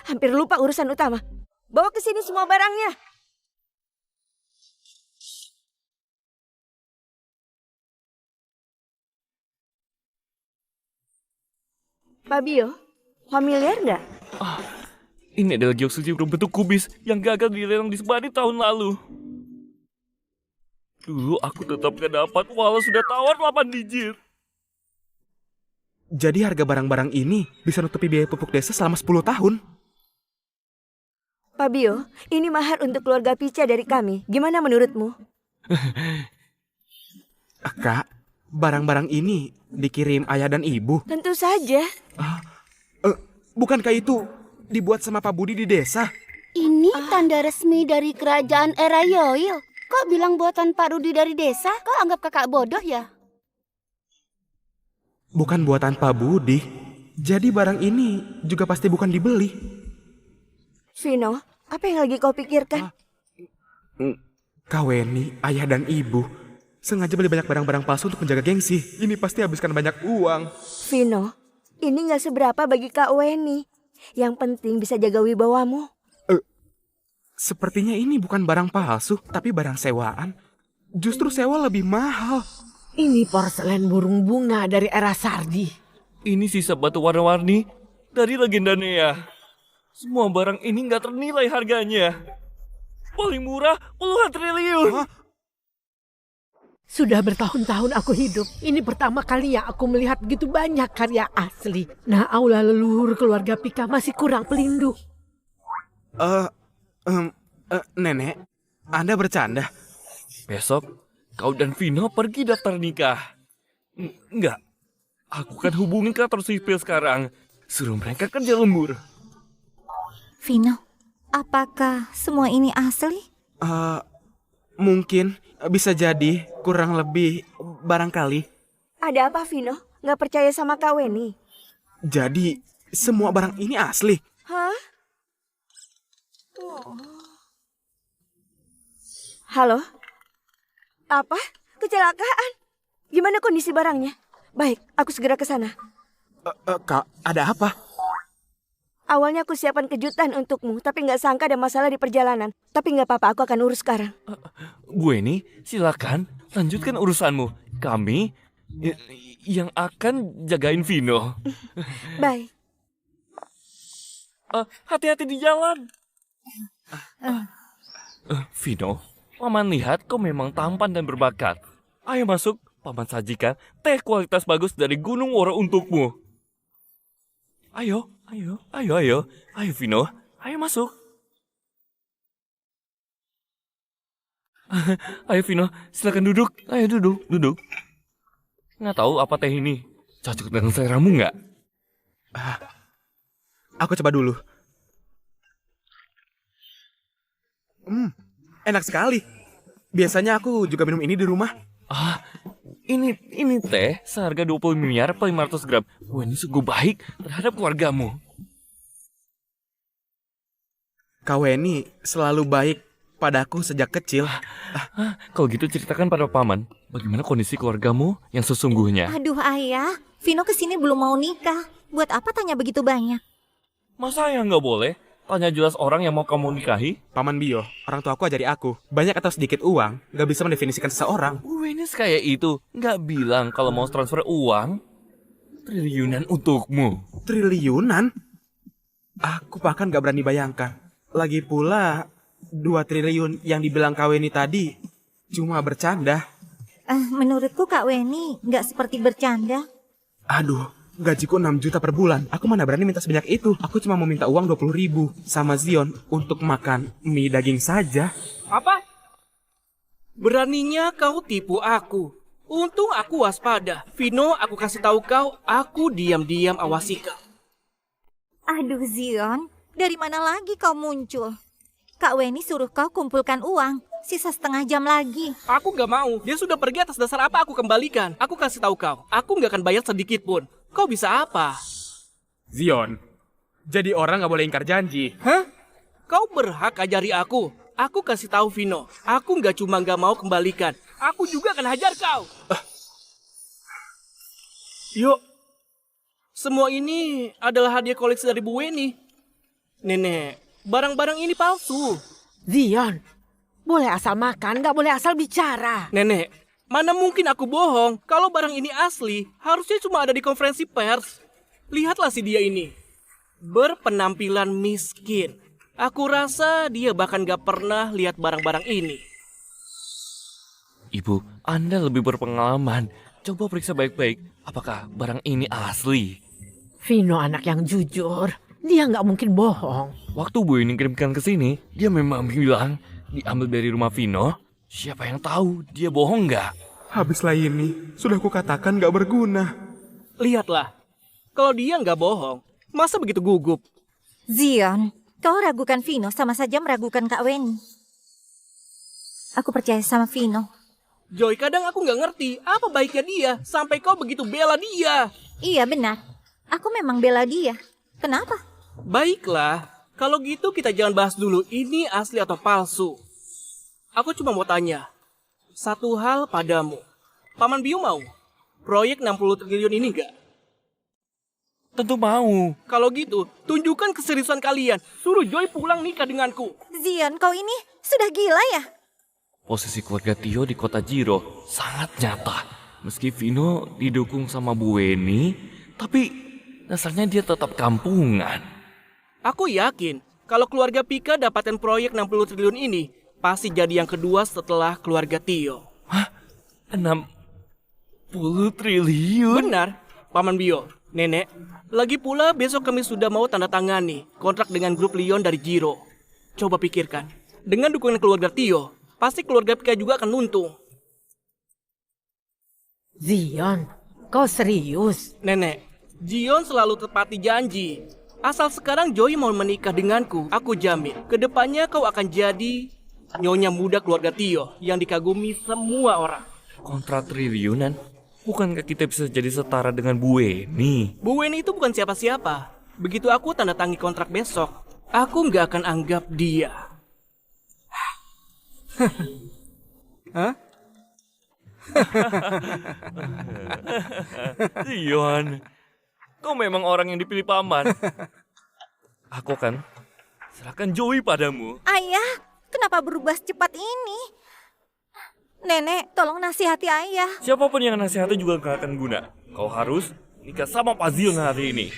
S8: Hampir lupa urusan utama. Bawa ke sini semua barangnya. Fabio, familiar nggak?
S9: Ini adalah giok suci berbentuk kubis yang gagal dilelang di Sbari tahun lalu. Dulu aku tetap gak dapat walau sudah tawar 8 digit.
S3: Jadi harga barang-barang ini bisa nutupi biaya pupuk desa selama 10 tahun?
S8: Fabio, ini mahar untuk keluarga Pica dari kami. Gimana menurutmu?
S3: Kak, barang-barang ini dikirim ayah dan ibu.
S8: Tentu saja.
S3: Bukankah itu dibuat sama Pak Budi di desa?
S11: Ini tanda resmi dari kerajaan Erayoil. Kok bilang buatan Pak Rudi dari desa? Kok anggap kakak bodoh ya?
S3: Bukan buatan Pak Budi. Jadi barang ini juga pasti bukan dibeli.
S8: Vino, apa yang lagi kau pikirkan?
S3: Kak Weni, ayah dan ibu sengaja beli banyak barang-barang palsu untuk menjaga gengsi. Ini pasti habiskan banyak uang.
S8: Vino, ini nggak seberapa bagi Kak Weni. Yang penting bisa jaga wibawamu.
S3: Sepertinya ini bukan barang palsu, tapi barang sewaan. Justru sewa lebih mahal.
S4: Ini porselen burung bunga dari era Sardi.
S9: Ini sisa batu warna-warni dari legenda Nea. Semua barang ini nggak ternilai harganya. Paling murah puluhan triliun.
S4: Sudah bertahun-tahun aku hidup. Ini pertama kalinya aku melihat begitu banyak karya asli. Nah, aula leluhur keluarga Pika masih kurang pelindung.
S3: Nenek, Anda bercanda?
S9: Besok kau dan Vino pergi daftar nikah. Enggak, aku kan hubungin kantor sipil sekarang. Suruh mereka kerja lembur.
S5: Vino, apakah semua ini asli?
S3: Mungkin, bisa jadi, kurang lebih, barangkali.
S8: Ada apa, Vino? Nggak percaya sama Kak Weni?
S3: Jadi, semua barang ini asli.
S8: Hah? Oh. Halo? Apa? Kecelakaan? Gimana kondisi barangnya? Baik, aku segera ke sana.
S3: Kak, ada apa?
S8: Awalnya aku siapkan kejutan untukmu, tapi nggak sangka ada masalah di perjalanan. Tapi nggak apa-apa, aku akan urus sekarang.
S9: Bu Eni, silakan lanjutkan urusanmu. Kami yang akan jagain Vino.
S8: Baik.
S9: Hati-hati di jalan. Vino, Paman lihat kau memang tampan dan berbakat. Ayo masuk, Paman sajikan teh kualitas bagus dari Gunung Woro untukmu. Ayo Vino, ayo masuk. Ayo Vino, silakan duduk. Ayo duduk. Nggak tahu apa teh ini cocok dengan seleramu nggak?
S3: Aku coba dulu. Enak sekali. Biasanya aku juga minum ini di rumah.
S9: Ini teh seharga 20 miliar per 500 gram. Wah, ini sungguh baik terhadap keluargamu.
S3: Kak Weni selalu baik padaku sejak kecil.
S9: Kalau gitu ceritakan pada Paman, bagaimana kondisi keluargamu yang sesungguhnya?
S5: Aduh ayah, Vino kesini belum mau nikah. Buat apa tanya begitu banyak?
S9: Masa ya nggak boleh? Tanya jelas orang yang mau kamu nikahi.
S3: Paman Bio, orang tuaku ajari aku. Banyak atau sedikit uang, nggak bisa mendefinisikan seseorang.
S9: Ini kayak itu, nggak bilang kalau mau transfer uang. Triliunan untukmu.
S3: Triliunan? Aku bahkan nggak berani bayangkan. Lagi pula, 2 triliun yang dibilang Kak Weni tadi cuma bercanda.
S5: Menurutku Kak Weni nggak seperti bercanda.
S3: Aduh, gajiku 6 juta per bulan. Aku mana berani minta sebanyak itu. Aku cuma mau minta uang 20.000 sama Zion untuk makan mie daging saja.
S7: Apa? Beraninya kau tipu aku. Untung aku waspada. Vino, aku kasih tahu kau, aku diam-diam awasi kau.
S5: Aduh Zion, dari mana lagi kau muncul? Kak Weni suruh kau kumpulkan uang. Sisa setengah jam lagi.
S7: Aku nggak mau. Dia sudah pergi atas dasar apa aku kembalikan. Aku kasih tahu kau, aku nggak akan bayar sedikit pun. Kau bisa apa?
S3: Zion, jadi orang nggak boleh ingkar janji.
S7: Hah? Kau berhak ajari aku. Aku kasih tahu Vino, aku nggak cuma nggak mau kembalikan, aku juga akan hajar kau. Yuk, semua ini adalah hadiah koleksi dari Bu Weni. Nenek, barang-barang ini palsu.
S4: Zion, boleh asal makan, nggak boleh asal bicara.
S7: Nenek, mana mungkin aku bohong? Kalau barang ini asli, harusnya cuma ada di konferensi pers. Lihatlah si dia ini, berpenampilan miskin. Aku rasa dia bahkan gak pernah lihat barang-barang ini.
S9: Ibu, Anda lebih berpengalaman. Coba periksa baik-baik, apakah barang ini asli?
S4: Vino anak yang jujur, dia nggak mungkin bohong.
S9: Waktu Bu ini kirimkan ke sini, dia memang bilang diambil dari rumah Vino. Siapa yang tahu dia bohong nggak?
S3: Habislah ini, sudah kukatakan gak berguna.
S7: Lihatlah, kalau dia nggak bohong, masa begitu gugup?
S5: Zion, kau ragukan Vino sama saja meragukan Kak Weni. Aku percaya sama Vino.
S7: Joy, kadang aku nggak ngerti apa baiknya dia sampai kau begitu bela dia.
S5: Iya benar, aku memang bela dia. Kenapa?
S7: Baiklah, kalau gitu kita jangan bahas dulu ini asli atau palsu. Aku cuma mau tanya satu hal padamu. Paman Bio mau proyek 60 triliun ini nggak?
S9: Tentu mau.
S7: Kalau gitu, tunjukkan keseriusan kalian. Suruh Joy pulang nikah denganku.
S5: Zion, kau ini sudah gila ya?
S9: Posisi keluarga Tio di kota Jiro sangat nyata. Meski Vino didukung sama Bu Weni, tapi dasarnya dia tetap kampungan.
S7: Aku yakin kalau keluarga Pika dapatkan proyek 60 triliun ini, pasti jadi yang kedua setelah keluarga Tio.
S9: Hah? 60 triliun?
S7: Benar, Paman Bio. Nenek, lagi pula besok kami sudah mau tanda tangani kontrak dengan grup Leon dari Jiro. Coba pikirkan, dengan dukungan keluarga Tio, pasti keluarga Pika juga akan untung.
S4: Zion, kau serius?
S7: Nenek, Zion selalu tepati janji. Asal sekarang Joy mau menikah denganku, aku jamin kedepannya kau akan jadi nyonya muda keluarga Tio yang dikagumi semua orang.
S9: Kontrak triliunan? Bukankah kita bisa jadi setara dengan Bu Weni?
S7: Bu Weni itu bukan siapa-siapa. Begitu aku tanda tangi kontrak besok, aku nggak akan anggap dia. Hah?
S9: Zion, kau memang orang yang dipilih paman. Aku akan serahkan Joey padamu.
S5: Ayah, kenapa berubah secepat ini? Nenek, tolong nasihati ayah.
S9: Siapapun yang nasihati juga gak akan guna. Kau harus nikah sama Pak Zion hari ini.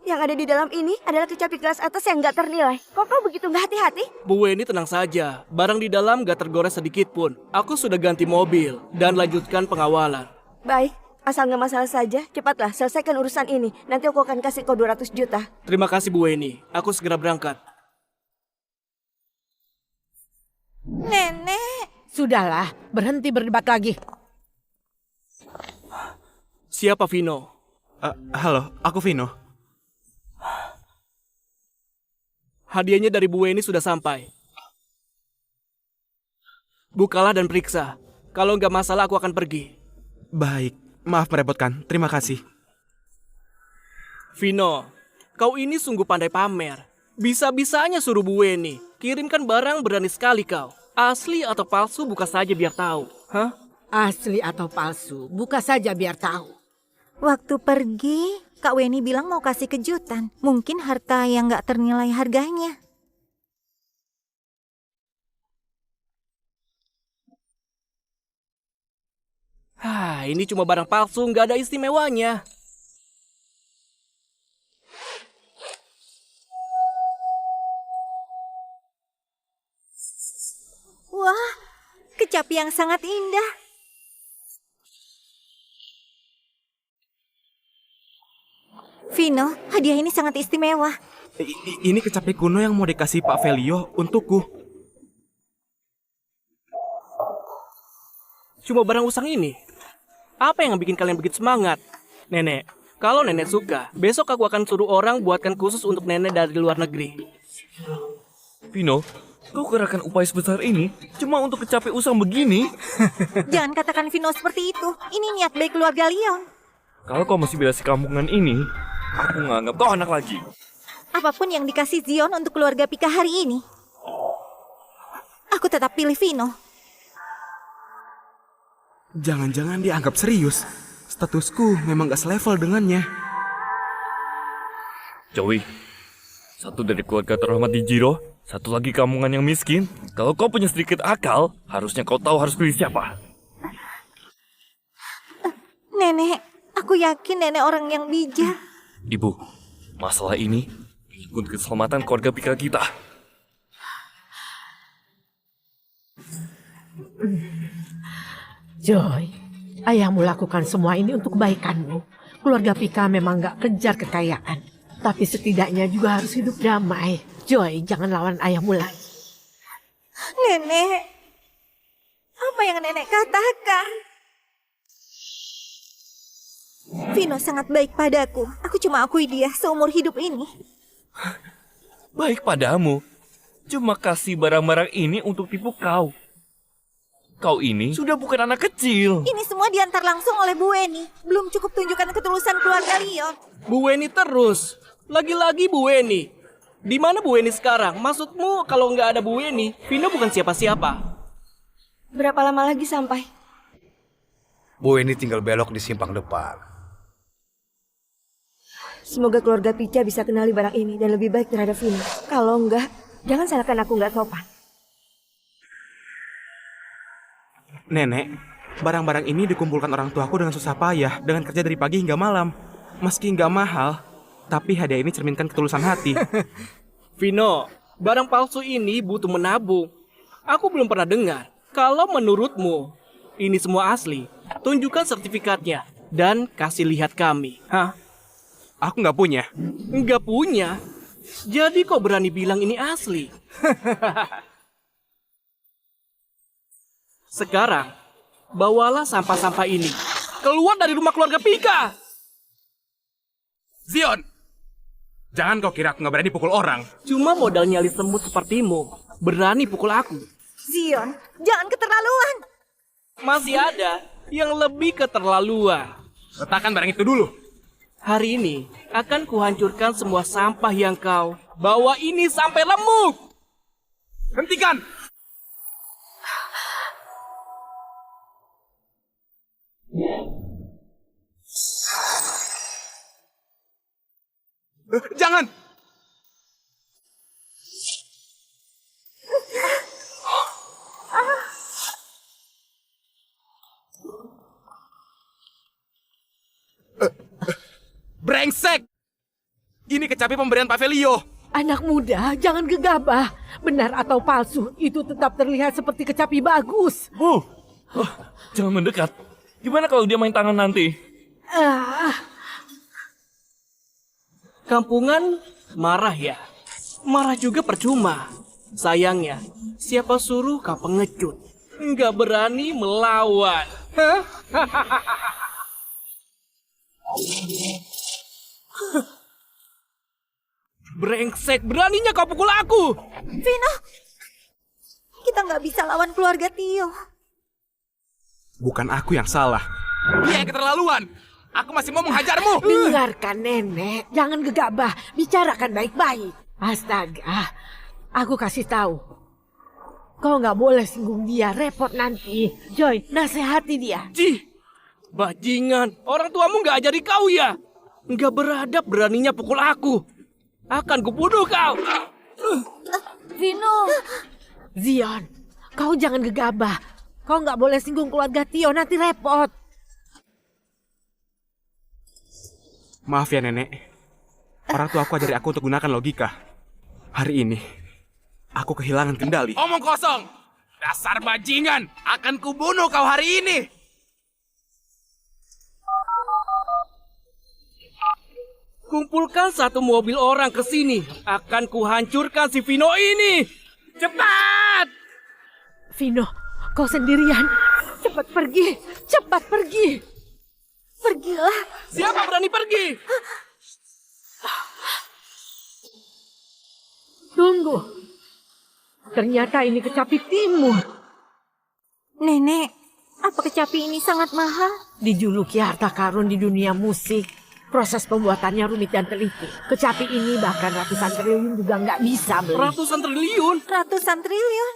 S8: Yang ada di dalam ini adalah kecapi kelas atas yang nggak ternilai. Kok kau begitu nggak hati-hati?
S7: Bu Weni tenang saja, barang di dalam gak tergores sedikit pun. Aku sudah ganti mobil dan lanjutkan pengawalan.
S8: Baik, asal nggak masalah saja, cepatlah selesaikan urusan ini. Nanti aku akan kasih kau 200 juta.
S7: Terima kasih Bu Weni, aku segera berangkat.
S5: Nenek.
S4: Sudahlah, berhenti berdebat lagi.
S7: Siapa Vino?
S3: Halo, aku Vino.
S7: Hadiahnya dari Bu Weni sudah sampai. Bukalah dan periksa. Kalau nggak masalah aku akan pergi.
S3: Baik, maaf merepotkan. Terima kasih.
S7: Vino, kau ini sungguh pandai pamer. Bisa-bisanya suruh Bu Weni. Kirimkan barang berani sekali kau. Asli atau palsu buka saja biar tahu. Hah?
S4: Asli atau palsu, buka saja biar tahu.
S5: Waktu pergi, Kak Weni bilang mau kasih kejutan. Mungkin harta yang nggak ternilai harganya.
S7: Ini cuma barang palsu, nggak ada istimewanya.
S5: Wah, kecapi yang sangat indah. Vino, hadiah ini sangat istimewa.
S3: Ini kecapi kuno yang mau dikasih Pak Velio untukku.
S7: Cuma barang usang ini. Apa yang bikin kalian begitu semangat? Nenek, kalau nenek suka, besok aku akan suruh orang buatkan khusus untuk nenek dari luar negeri.
S9: Vino, kau kerahkan upaya sebesar ini cuma untuk kecapi usang begini?
S5: Jangan katakan Vino seperti itu. Ini niat baik keluarga Leon.
S9: Kalau kau masih bela si kampungan ini, aku nggak anggap kau anak lagi.
S5: Apapun yang dikasih Zion untuk keluarga Pika hari ini, aku tetap pilih Vino.
S3: Jangan-jangan dia anggap serius. Statusku memang gak selevel dengannya.
S9: Joey, satu dari keluarga terhormat di Jiro, satu lagi kampungan yang miskin. Kalau kau punya sedikit akal, harusnya kau tahu harus pilih siapa.
S5: Nenek, aku yakin nenek orang yang bijak.
S9: Ibu, masalah ini untuk keselamatan keluarga Pika kita.
S4: Joy, ayahmu lakukan semua ini untuk kebaikanmu. Keluarga Pika memang gak kejar kekayaan. Tapi setidaknya juga harus hidup damai. Joy, jangan lawan ayahmu lagi.
S5: Nenek, apa yang nenek katakan? Vino sangat baik padaku. Aku cuma akui dia seumur hidup ini.
S9: Baik padamu, cuma kasih barang-barang ini untuk tipu kau. Kau ini sudah bukan anak kecil.
S5: Ini semua diantar langsung oleh Bu Weni. Belum cukup tunjukkan ketulusan keluarga Leon.
S7: Bu Weni terus. Lagi-lagi Bu Weni. Di mana Bu Weni sekarang? Maksudmu kalau nggak ada Bu Weni, Vino bukan siapa-siapa.
S8: Berapa lama lagi sampai?
S2: Bu ini tinggal belok di simpang depan.
S8: Semoga keluarga Pica bisa kenali barang ini dan lebih baik terhadap Vino. Kalau enggak, jangan salahkan aku nggak sopan.
S3: Nenek, barang-barang ini dikumpulkan orang tuaku dengan susah payah, dengan kerja dari pagi hingga malam. Meski nggak mahal, tapi hadiah ini cerminkan ketulusan hati.
S7: Vino, barang palsu ini butuh menabung. Aku belum pernah dengar. Kalau menurutmu ini semua asli, tunjukkan sertifikatnya dan kasih lihat kami. Hah?
S3: Aku nggak punya.
S7: Nggak punya? Jadi kau berani bilang ini asli? Sekarang, bawalah sampah-sampah ini. Keluar dari rumah keluarga Pika!
S3: Zion! Jangan kau kira aku nggak berani pukul orang.
S7: Cuma modal nyali semut sepertimu, berani pukul aku.
S8: Zion, jangan keterlaluan.
S7: Masih ada yang lebih keterlaluan.
S3: Letakkan barang itu dulu.
S7: Hari ini akan kuhancurkan semua sampah yang kau bawa ini sampai remuk.
S3: Hentikan! Jangan! Brengsek! Ini kecapi pemberian Pak Velio.
S4: Anak muda, jangan gegabah. Benar atau palsu, itu tetap terlihat seperti kecapi bagus.
S9: Jangan mendekat. Gimana kalau dia main tangan nanti?
S7: Kampungan marah ya? Marah juga percuma. Sayangnya, siapa suruh kau pengecut? Nggak berani melawan. Brengsek, beraninya kau pukul aku!
S5: Vino, kita nggak bisa lawan keluarga Tio.
S3: Bukan aku yang salah. Dia yang keterlaluan. Aku masih mau menghajarmu.
S4: Dengarkan nenek, jangan gegabah, bicarakan baik-baik. Astaga, aku kasih tahu. Kau nggak boleh singgung dia, repot nanti. Joy, nasihati dia.
S7: Cih, bajingan, orang tuamu nggak ajari kau ya? Nggak beradab beraninya pukul aku. Akan kubunuh kau.
S1: Vino.
S4: Zion, kau jangan gegabah. Kau nggak boleh singgung keluarga Tio, nanti repot.
S3: Maaf ya nenek. Orang tua aku ajari aku untuk gunakan logika. Hari ini, aku kehilangan kendali. Omong kosong! Dasar bajingan! Akan kubunuh kau hari ini!
S7: Kumpulkan satu mobil orang ke sini. Akan kuhancurkan si Vino ini. Cepat!
S4: Vino, kau sendirian. Cepat pergi, cepat pergi. Pergilah.
S7: Siapa berani pergi?
S4: Tunggu. Ternyata ini kecapi timur.
S5: Nenek, apa kecapi ini sangat mahal?
S4: Dijuluki harta karun di dunia musik. Proses pembuatannya rumit dan teliti. Kecapi ini bahkan ratusan triliun juga nggak bisa beli.
S7: Ratusan triliun?
S5: Ratusan triliun?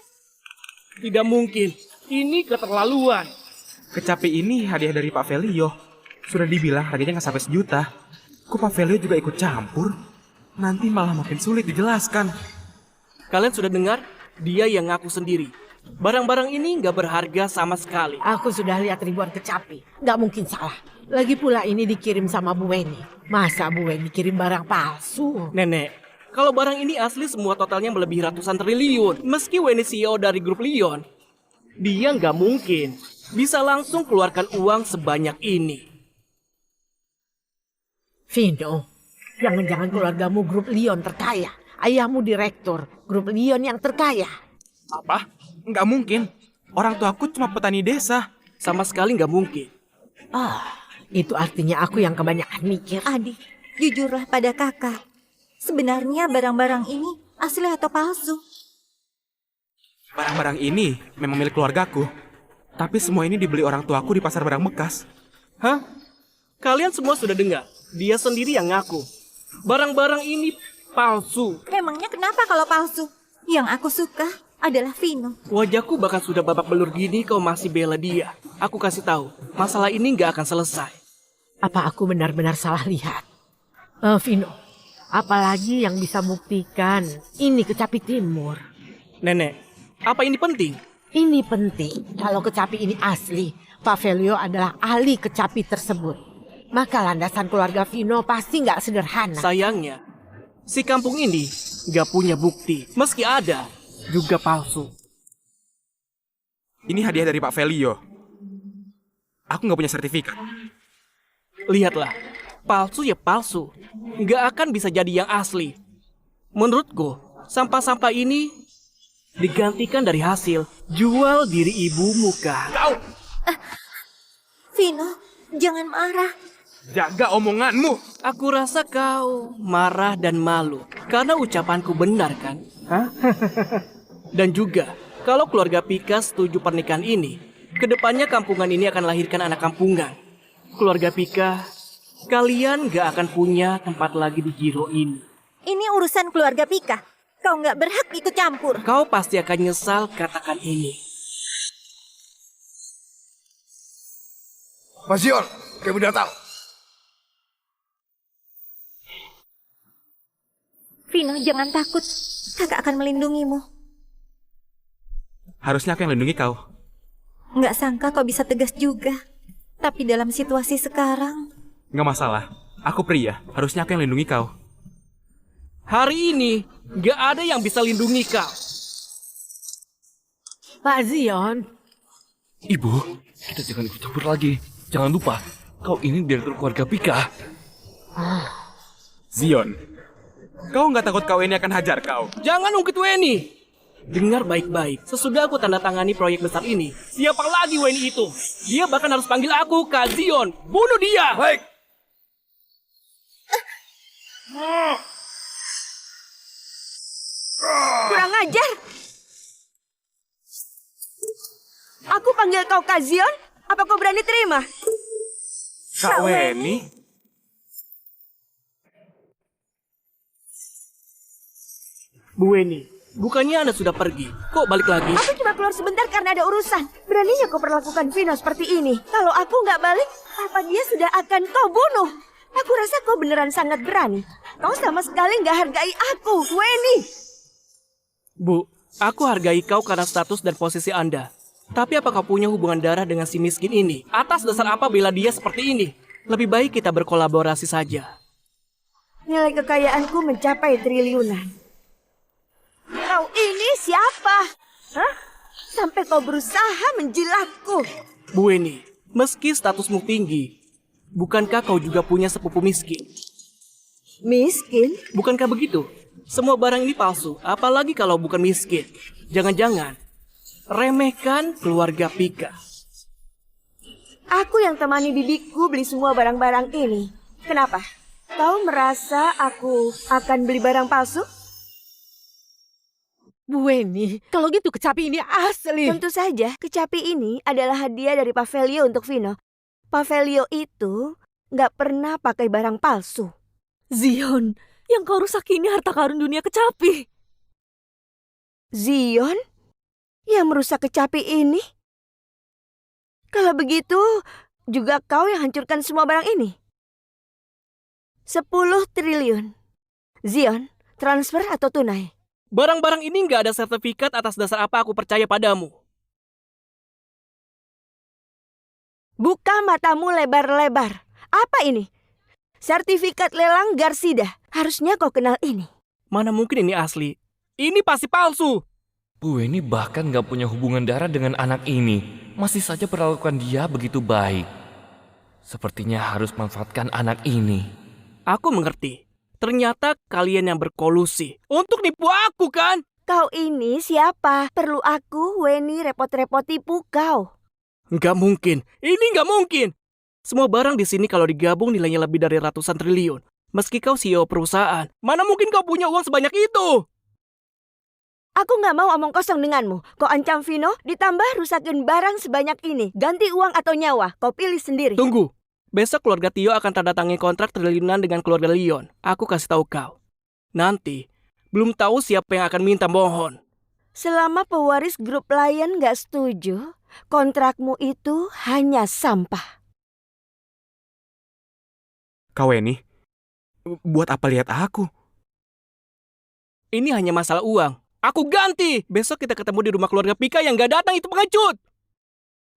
S7: Tidak mungkin. Ini keterlaluan.
S3: Kecapi ini hadiah dari Pak Velio. Sudah dibilang harganya nggak sampai 1 juta. Kok Pak Velio juga ikut campur? Nanti malah makin sulit dijelaskan.
S7: Kalian sudah dengar? Dia yang ngaku sendiri. Barang-barang ini nggak berharga sama sekali.
S4: Aku sudah lihat ribuan kecapi. Nggak mungkin salah. Lagi pula ini dikirim sama Bu Weni. Masa Bu Weni kirim barang palsu?
S7: Nenek, kalau barang ini asli semua totalnya melebihi ratusan triliun. Meski Weni CEO dari grup Lion, dia nggak mungkin bisa langsung keluarkan uang sebanyak ini.
S4: Vino, jangan-jangan keluargamu grup Lion terkaya. Ayahmu direktur grup Lion yang terkaya.
S3: Apa? Nggak mungkin. Orang tuaku cuma petani desa.
S7: Sama sekali nggak mungkin.
S4: Itu artinya aku yang kebanyakan mikir.
S5: Adik, jujurlah pada kakak. Sebenarnya barang-barang ini asli atau palsu?
S3: Barang-barang ini memang milik keluargaku. Tapi semua ini dibeli orang tuaku di pasar barang bekas.
S7: Hah? Kalian semua sudah dengar? Dia sendiri yang ngaku. Barang-barang ini palsu.
S5: Memangnya kenapa kalau palsu? Yang aku suka adalah Vino.
S7: Wajahku bahkan sudah babak belur gini kau masih bela dia. Aku kasih tahu, masalah ini nggak akan selesai.
S4: Apa aku benar-benar salah lihat? Vino, apalagi yang bisa buktikan ini kecapi timur?
S7: Nenek, apa ini penting?
S4: Ini penting. Kalau kecapi ini asli, Pak Velio adalah ahli kecapi tersebut. Maka landasan keluarga Vino pasti nggak sederhana.
S7: Sayangnya, si kampung ini nggak punya bukti. Meski ada, juga palsu.
S3: Ini hadiah dari Pak Velio. Aku nggak punya sertifikat.
S7: Lihatlah, palsu ya palsu. Nggak akan bisa jadi yang asli. Menurutku, sampah-sampah ini digantikan dari hasil jual diri ibumu, Kak.
S5: Vino, jangan marah.
S3: Jaga omonganmu.
S7: Aku rasa kau marah dan malu karena ucapanku benar kan? Hah? Dan juga, kalau keluarga Pika setuju pernikahan ini, kedepannya kampungan ini akan lahirkan anak kampungan. Keluarga Pika, kalian gak akan punya tempat lagi di Jiro ini.
S5: Ini urusan keluarga Pika. Kau nggak berhak ikut campur.
S7: Kau pasti akan nyesal katakan ini.
S2: Mas Zion, kami datang.
S5: Vino, jangan takut. Kakak akan melindungimu.
S3: Harusnya aku yang lindungi kau.
S5: Nggak sangka kau bisa tegas juga. Tapi dalam situasi sekarang...
S3: Nggak masalah. Aku pria. Harusnya aku yang lindungi kau.
S7: Hari ini, gak ada yang bisa lindungi kau.
S4: Pak Zion,
S9: Ibu, kita jangan ikut campur lagi. Jangan lupa, kau ini direktur keluarga Pika.
S3: Zion, kau nggak takut kau ini akan hajar kau?
S7: Jangan ungkit Weni. Dengar baik-baik, sesudah aku tanda tangani proyek besar ini, siapa lagi Weni itu? Dia bahkan harus panggil aku, Kak Zion. Bunuh dia!
S2: Baik.
S8: Kurang ajar. Aku panggil kau Kazion, apa kau berani terima?
S3: Kak Weni?
S7: Bu Weni, bukannya Anda sudah pergi? Kok balik lagi?
S8: Aku cuma keluar sebentar karena ada urusan. Beraninya kau perlakukan Vino seperti ini. Kalau aku nggak balik, apa dia sudah akan kau bunuh? Aku rasa kau beneran sangat berani. Kau sama sekali nggak hargai aku, Weni.
S7: Bu, aku hargai kau karena status dan posisi Anda. Tapi apa kau punya hubungan darah dengan si miskin ini? Atas dasar apa bela dia seperti ini? Lebih baik kita berkolaborasi saja.
S8: Nilai kekayaanku mencapai triliunan. Kau ini siapa? Hah? Sampai kau berusaha menjilatku.
S7: Bu Weni, meski statusmu tinggi, bukankah kau juga punya sepupu miskin?
S8: Miskin?
S7: Bukankah begitu? Semua barang ini palsu, apalagi kalau bukan miskin. Jangan-jangan remehkan keluarga Pika.
S8: Aku yang temani bibiku beli semua barang-barang ini. Kenapa? Kau merasa aku akan beli barang palsu?
S4: Bu Weni, kalau gitu kecapi ini asli.
S8: Tentu saja, kecapi ini adalah hadiah dari Pavelio untuk Vino. Pavelio itu nggak pernah pakai barang palsu.
S1: Zion, yang kau rusak ini harta karun dunia kecapi.
S8: Zion? Yang merusak kecapi ini? Kalau begitu, juga kau yang hancurkan semua barang ini? 10 triliun. Zion, transfer atau tunai?
S7: Barang-barang ini nggak ada sertifikat atas dasar apa aku percaya padamu.
S8: Buka matamu lebar-lebar. Apa ini? Sertifikat lelang Garsida. Harusnya kau kenal ini.
S7: Mana mungkin ini asli? Ini pasti palsu.
S9: Bu Weni bahkan gak punya hubungan darah dengan anak ini. Masih saja perlakukan dia begitu baik. Sepertinya harus manfaatkan anak ini.
S7: Aku mengerti. Ternyata kalian yang berkolusi untuk nipu aku kan?
S8: Kau ini siapa? Perlu aku, Weni, repot-repot tipu kau?
S7: Nggak mungkin. Ini nggak mungkin. Semua barang di sini kalau digabung nilainya lebih dari ratusan triliun. Meski kau CEO perusahaan, mana mungkin kau punya uang sebanyak itu?
S8: Aku nggak mau omong kosong denganmu. Kau ancam Vino, ditambah rusakin barang sebanyak ini. Ganti uang atau nyawa, kau pilih sendiri.
S7: Tunggu. Besok keluarga Tio akan tanda tangan kontrak triliunan dengan keluarga Leon. Aku kasih tahu kau. Nanti, belum tahu siapa yang akan minta mohon.
S8: Selama pewaris grup Lion nggak setuju, kontrakmu itu hanya sampah.
S3: Kau ini, buat apa lihat aku?
S7: Ini hanya masalah uang. Aku ganti. Besok kita ketemu di rumah keluarga Pika yang gak datang itu pengecut.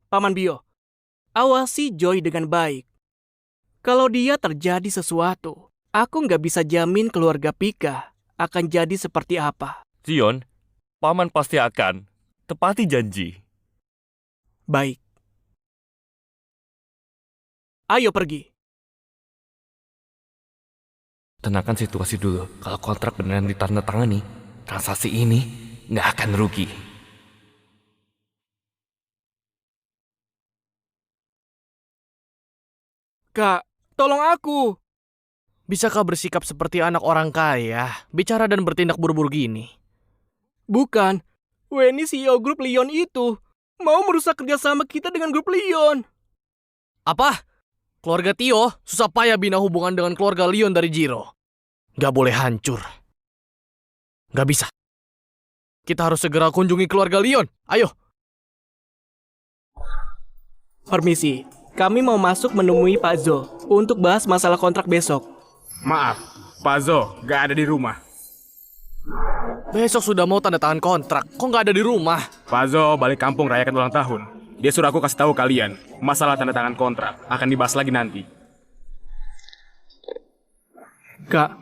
S7: Paman Bio, awasi Joy dengan baik. Kalau dia terjadi sesuatu, aku nggak bisa jamin keluarga Pika akan jadi seperti apa.
S9: Zion, paman pasti akan tepati janji.
S7: Baik. Ayo pergi.
S9: Tenangkan situasi dulu. Kalau kontrak beneran ditandatangani, transaksi ini nggak akan rugi.
S7: Kak, tolong aku. Bisakah bersikap seperti anak orang kaya, bicara dan bertindak buru-buru gini? Bukan. Weni CEO grup Leon itu mau merusak kerjasama kita dengan grup Leon. Apa? Keluarga Tio susah payah bina hubungan dengan keluarga Leon dari Jiro. Gak boleh hancur. Gak bisa. Kita harus segera kunjungi keluarga Leon. Ayo. Permisi, kami mau masuk menemui Pak Zo untuk bahas masalah kontrak besok.
S3: Maaf, Pak Zo gak ada di rumah.
S7: Besok sudah mau tanda tangan kontrak, kok nggak ada di rumah?
S3: Pak Zo balik kampung rayakan ulang tahun. Dia suruh aku kasih tahu kalian, masalah tanda tangan kontrak akan dibahas lagi nanti.
S7: Kak,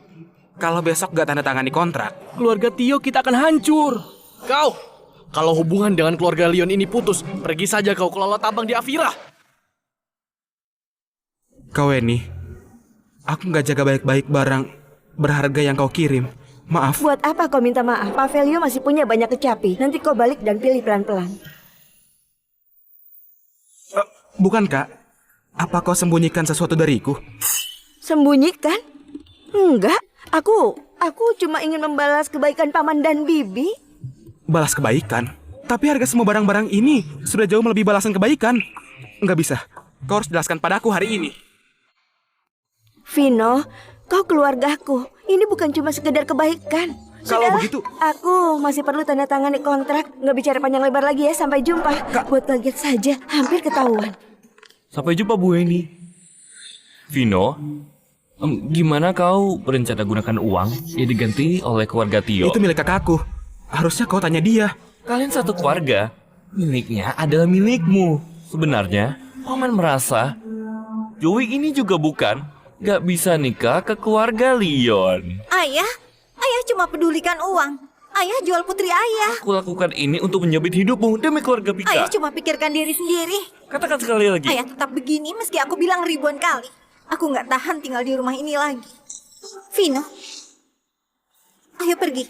S3: kalau besok gak tanda tangani kontrak,
S7: keluarga Tio kita akan hancur. Kau, kalau hubungan dengan keluarga Leon ini putus, pergi saja kau ke lalat tambang di Avira.
S3: Kau Weni, aku gak jaga baik-baik barang berharga yang kau kirim. Maaf.
S8: Buat apa kau minta maaf? Pavelio masih punya banyak kecapi. Nanti kau balik dan pilih pelan-pelan.
S3: Bukan Kak, apa kau sembunyikan sesuatu dariku?
S8: Sembunyikan? Enggak, aku cuma ingin membalas kebaikan paman dan bibi.
S3: Balas kebaikan? Tapi harga semua barang-barang ini sudah jauh melebihi balasan kebaikan. Nggak bisa, kau harus jelaskan padaku hari ini.
S8: Vino, kau keluargaku. Ini bukan cuma sekedar kebaikan.
S3: Kalau begitu,
S8: aku masih perlu tanda tangani kontrak. Nggak bicara panjang lebar lagi ya. Sampai jumpa. Buat kaget saja, hampir ketahuan.
S9: Sampai jumpa Bu Weni. Vino, gimana kau berencana gunakan uang yang diganti oleh keluarga Tio?
S3: itu milik kakakku. Harusnya kau tanya dia.
S9: Kalian satu keluarga. Miliknya adalah milikmu. Sebenarnya, Paman merasa Joey ini juga bukan. Gak bisa nikah ke keluarga Leon.
S5: Ayah cuma pedulikan uang. Ayah jual putri ayah.
S9: Aku lakukan ini untuk menyabit hidupmu demi keluarga Pika.
S5: Ayah cuma pikirkan diri sendiri.
S9: Katakan sekali lagi.
S5: Ayah tetap begini meski aku bilang ribuan kali. Aku nggak tahan tinggal di rumah ini lagi. Vino, ayo pergi.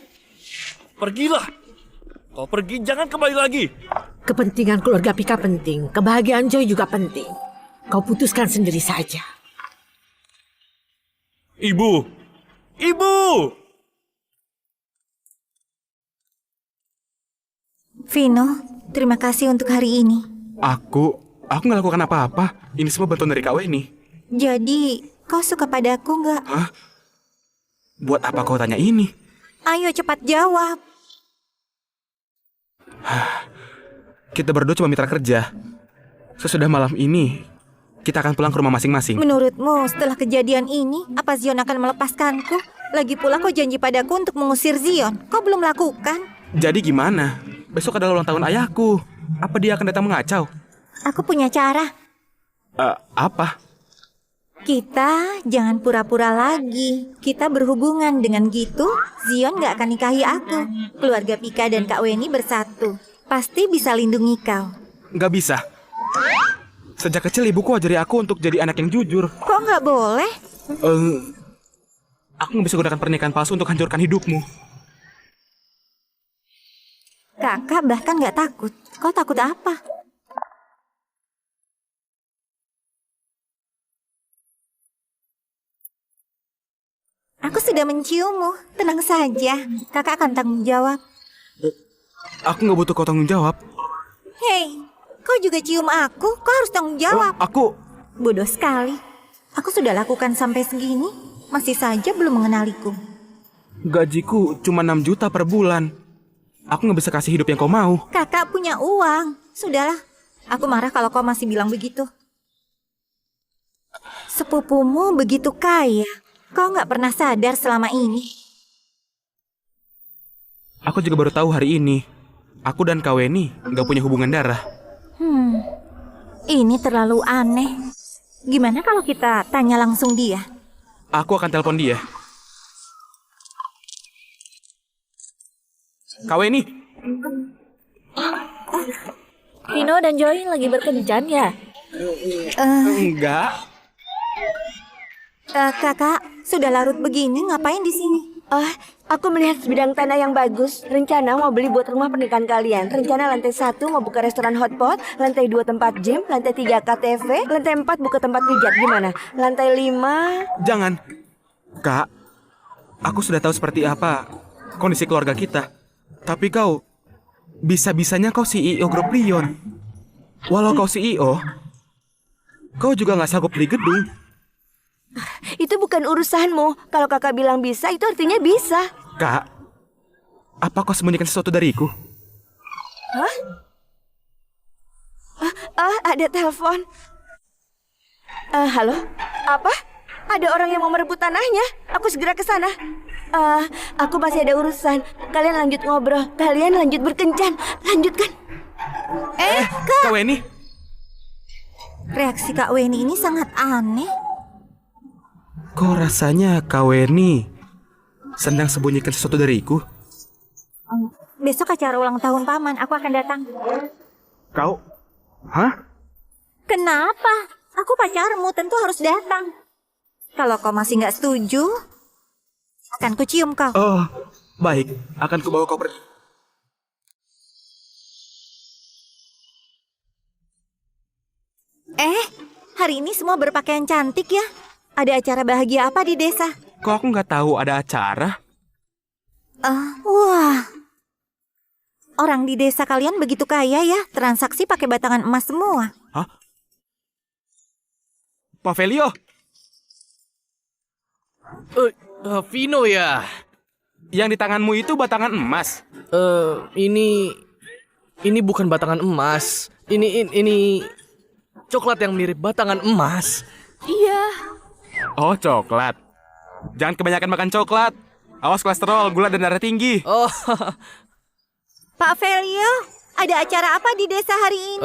S9: Pergilah. Kau pergi, jangan kembali lagi.
S4: Kepentingan keluarga Pika penting, kebahagiaan Joy juga penting. Kau putuskan sendiri saja.
S9: Ibu! Ibu!
S5: Vino, terima kasih untuk hari ini.
S3: Aku nggak lakukan apa-apa. Ini semua bantuan dari Kak Weni.
S5: Jadi, kau suka padaku nggak?
S3: Hah? Buat apa kau tanya ini?
S5: Ayo cepat jawab.
S3: Kita berdua cuma mitra kerja. Sesudah malam ini, kita akan pulang ke rumah masing-masing.
S5: Menurutmu, setelah kejadian ini, apa Zion akan melepaskanku? Lagi pula kau janji padaku untuk mengusir Zion. Kau belum lakukan.
S3: Jadi gimana? Besok adalah ulang tahun ayahku. Apa dia akan datang mengacau?
S5: Aku punya cara.
S3: Apa?
S5: Kita jangan pura-pura lagi. Kita berhubungan, dengan gitu Zion gak akan nikahi aku. Keluarga Pika dan Kak Weni bersatu. Pasti bisa lindungi kau.
S3: Nggak bisa. Sejak kecil ibuku ajari aku untuk jadi anak yang jujur.
S5: Kok nggak boleh?
S3: Aku nggak bisa gunakan pernikahan palsu untuk hancurkan hidupmu.
S5: Kakak bahkan nggak takut. Kau takut apa? Aku sudah menciummu. Tenang saja. Kakak akan tanggung jawab.
S3: Aku nggak butuh kau tanggung jawab.
S5: Hei, kau juga cium aku. Kau harus tanggung jawab.
S3: Aku...
S5: Bodoh sekali. Aku sudah lakukan sampai segini. Masih saja belum mengenaliku.
S3: Gajiku cuma 6 juta per bulan. Aku nggak bisa kasih hidup yang kau mau.
S5: Kakak punya uang. Sudahlah. Aku marah kalau kau masih bilang begitu. Sepupumu begitu kaya. Kau nggak pernah sadar selama ini.
S3: Aku juga baru tahu hari ini. Aku dan Kak Weni nggak punya hubungan darah.
S5: Ini terlalu aneh. Gimana kalau kita tanya langsung dia?
S3: Aku akan telepon dia. Kak Weni.
S1: Vino dan Joy lagi berkencan ya?
S3: Enggak.
S5: Kakak, sudah larut begini ngapain di sini?
S8: Aku melihat sebidang tanah yang bagus. Rencana mau beli buat rumah pernikahan kalian. Rencana lantai 1 mau buka restoran hotpot, lantai 2 tempat gym, lantai 3 KTV, lantai 4 buka tempat pijat. Gimana? Lantai 5...
S3: Jangan. Kak, aku sudah tahu seperti apa kondisi keluarga kita. Tapi kau, bisa-bisanya kau CEO grup Lion. Walau kau CEO, kau juga nggak sanggup beli gedung.
S8: Itu bukan urusanmu. Kalau kakak bilang bisa, itu artinya bisa.
S3: Kak, apa kau sembunyikan sesuatu dariku?
S8: Hah? Ada telepon. Halo? Apa? Ada orang yang mau merebut tanahnya. Aku segera ke sana. Aku masih ada urusan. Kalian lanjut ngobrol. Kalian lanjut berkencan. Lanjutkan.
S3: Kak Weni.
S5: Reaksi Kak Weni ini sangat aneh.
S3: Kok rasanya Kak Weni sedang sembunyikan sesuatu dariku?
S5: Besok acara ulang tahun paman, aku akan datang.
S3: Kau? Hah?
S5: Kenapa? Aku pacarmu, tentu harus datang. Kalau kau masih nggak setuju, akan kucium kau.
S3: Oh, baik. Akan kubawa kau pergi.
S5: Hari ini semua berpakaian cantik ya. Ada acara bahagia apa di desa?
S3: Kok aku nggak tahu ada acara?
S5: Wah. Orang di desa kalian begitu kaya ya, transaksi pakai batangan emas semua.
S3: Hah? Pak Velio?
S7: Vino ya?
S3: Yang di tanganmu itu batangan emas?
S7: Ini bukan batangan emas. Ini coklat yang mirip batangan emas.
S1: Iya.
S3: Oh, coklat. Jangan kebanyakan makan coklat. Awas kolesterol, gula dan darah tinggi.
S7: Oh,
S5: Pak Velio, ada acara apa di desa hari ini?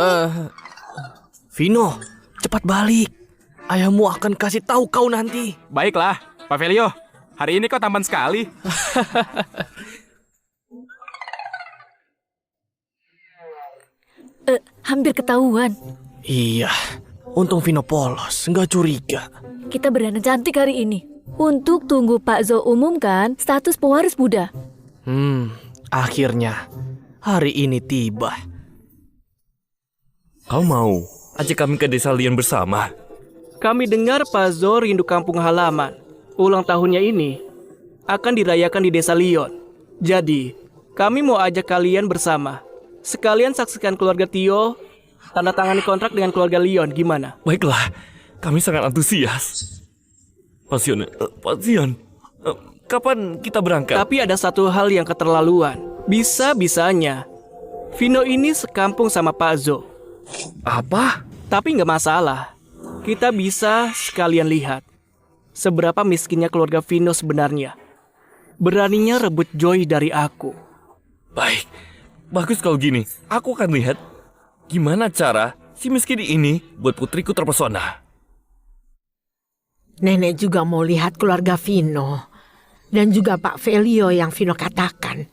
S7: Vino, cepat balik. Ayahmu akan kasih tahu kau nanti.
S3: Baiklah, Pak Velio. Hari ini kau tampan sekali.
S1: Hampir ketahuan.
S7: Iya, untung Vino polos, nggak curiga.
S1: Kita berdana cantik hari ini. Untuk tunggu Pak Zo umumkan status pewaris muda.
S7: Akhirnya hari ini tiba.
S9: Kau mau ajak kami ke desa Lion bersama?
S7: Kami dengar Pak Zo rindu kampung halaman. Ulang tahunnya ini akan dirayakan di desa Lion. Jadi, kami mau ajak kalian bersama. Sekalian saksikan keluarga Tio tanda tangani kontrak dengan keluarga Lion. Gimana?
S9: Baiklah, kami sangat antusias. Pasion, kapan kita berangkat?
S7: Tapi ada satu hal yang keterlaluan. Bisa-bisanya Vino ini sekampung sama Pak Zo.
S9: Apa?
S7: Tapi nggak masalah. Kita bisa sekalian lihat seberapa miskinnya keluarga Vino sebenarnya. Beraninya rebut Joy dari aku.
S9: Baik, bagus kalau gini. Aku akan lihat gimana cara si miskin ini buat putriku terpesona.
S4: Nenek juga mau lihat keluarga Vino. Dan juga Pak Velio yang Vino katakan.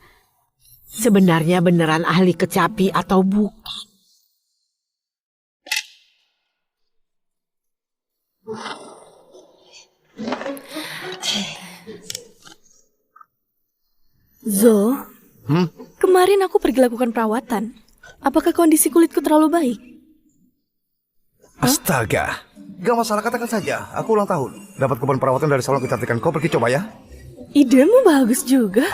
S4: Sebenarnya beneran ahli kecapi atau bukan?
S1: Zo, kemarin aku pergi lakukan perawatan. Apakah kondisi kulitku terlalu baik?
S2: Astaga. Gak masalah, katakan saja. Aku ulang tahun. Dapat kupon perawatan dari salon kecantikan. Kau pergi coba ya.
S1: Idemu bagus juga.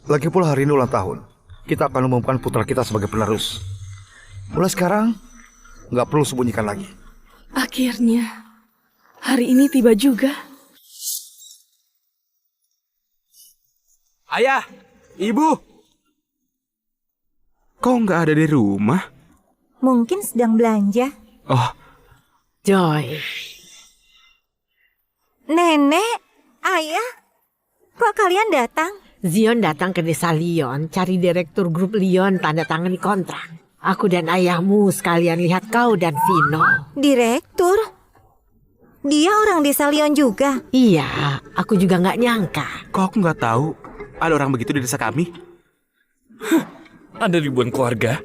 S2: Lagi pula hari ini ulang tahun. Kita akan umumkan putra kita sebagai penerus. Mulai sekarang, gak perlu sembunyikan lagi.
S1: Akhirnya, hari ini tiba juga.
S3: Ayah, ibu. Kau nggak ada di rumah?
S5: Mungkin sedang belanja.
S3: Oh,
S4: Joy,
S5: Nenek, ayah, kok kalian datang?
S4: Zion datang ke desa Lion, cari direktur grup Lion tanda tangani kontrak. Aku dan ayahmu sekalian lihat kau dan Vino.
S5: Direktur? Dia orang desa Lion juga?
S4: Iya, aku juga nggak nyangka.
S3: kok aku nggak tahu ada orang begitu di desa kami?
S9: Ada ribuan keluarga.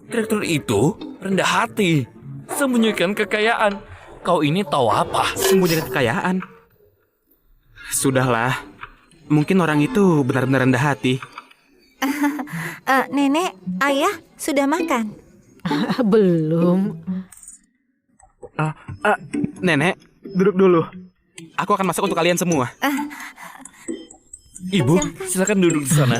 S9: Direktur itu rendah hati, sembunyikan kekayaan. Kau ini tahu apa?
S3: Sembunyikan kekayaan. Sudahlah, Mungkin orang itu benar-benar rendah hati.
S5: Nenek, ayah sudah makan?
S4: Belum.
S3: Nenek, duduk dulu. Aku akan masak untuk kalian semua.
S9: Ibu, silakan duduk di sana.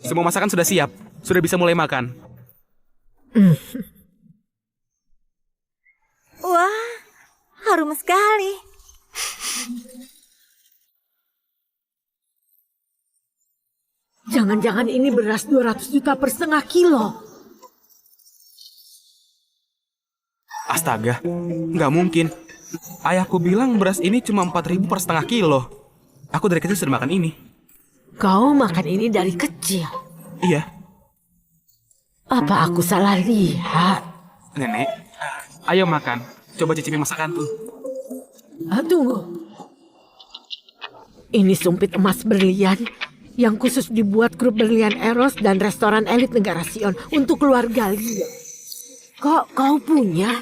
S3: Semua masakan sudah siap. Sudah bisa mulai makan.
S5: Wah, harum sekali.
S4: Jangan-jangan ini beras 200 juta per setengah kilo.
S3: Astaga, nggak mungkin. Ayahku bilang beras ini cuma 4.000 per setengah kilo. Aku dari kecil sudah makan ini.
S4: Kau makan ini dari kecil.
S3: Iya.
S4: Apa aku salah lihat?
S3: Nenek, ayo makan. Coba cicipi masakanku.
S4: Tunggu. Ini sumpit emas berlian yang khusus dibuat grup berlian Eros dan restoran elit negara Sion untuk keluarga Lia. Kok kau punya?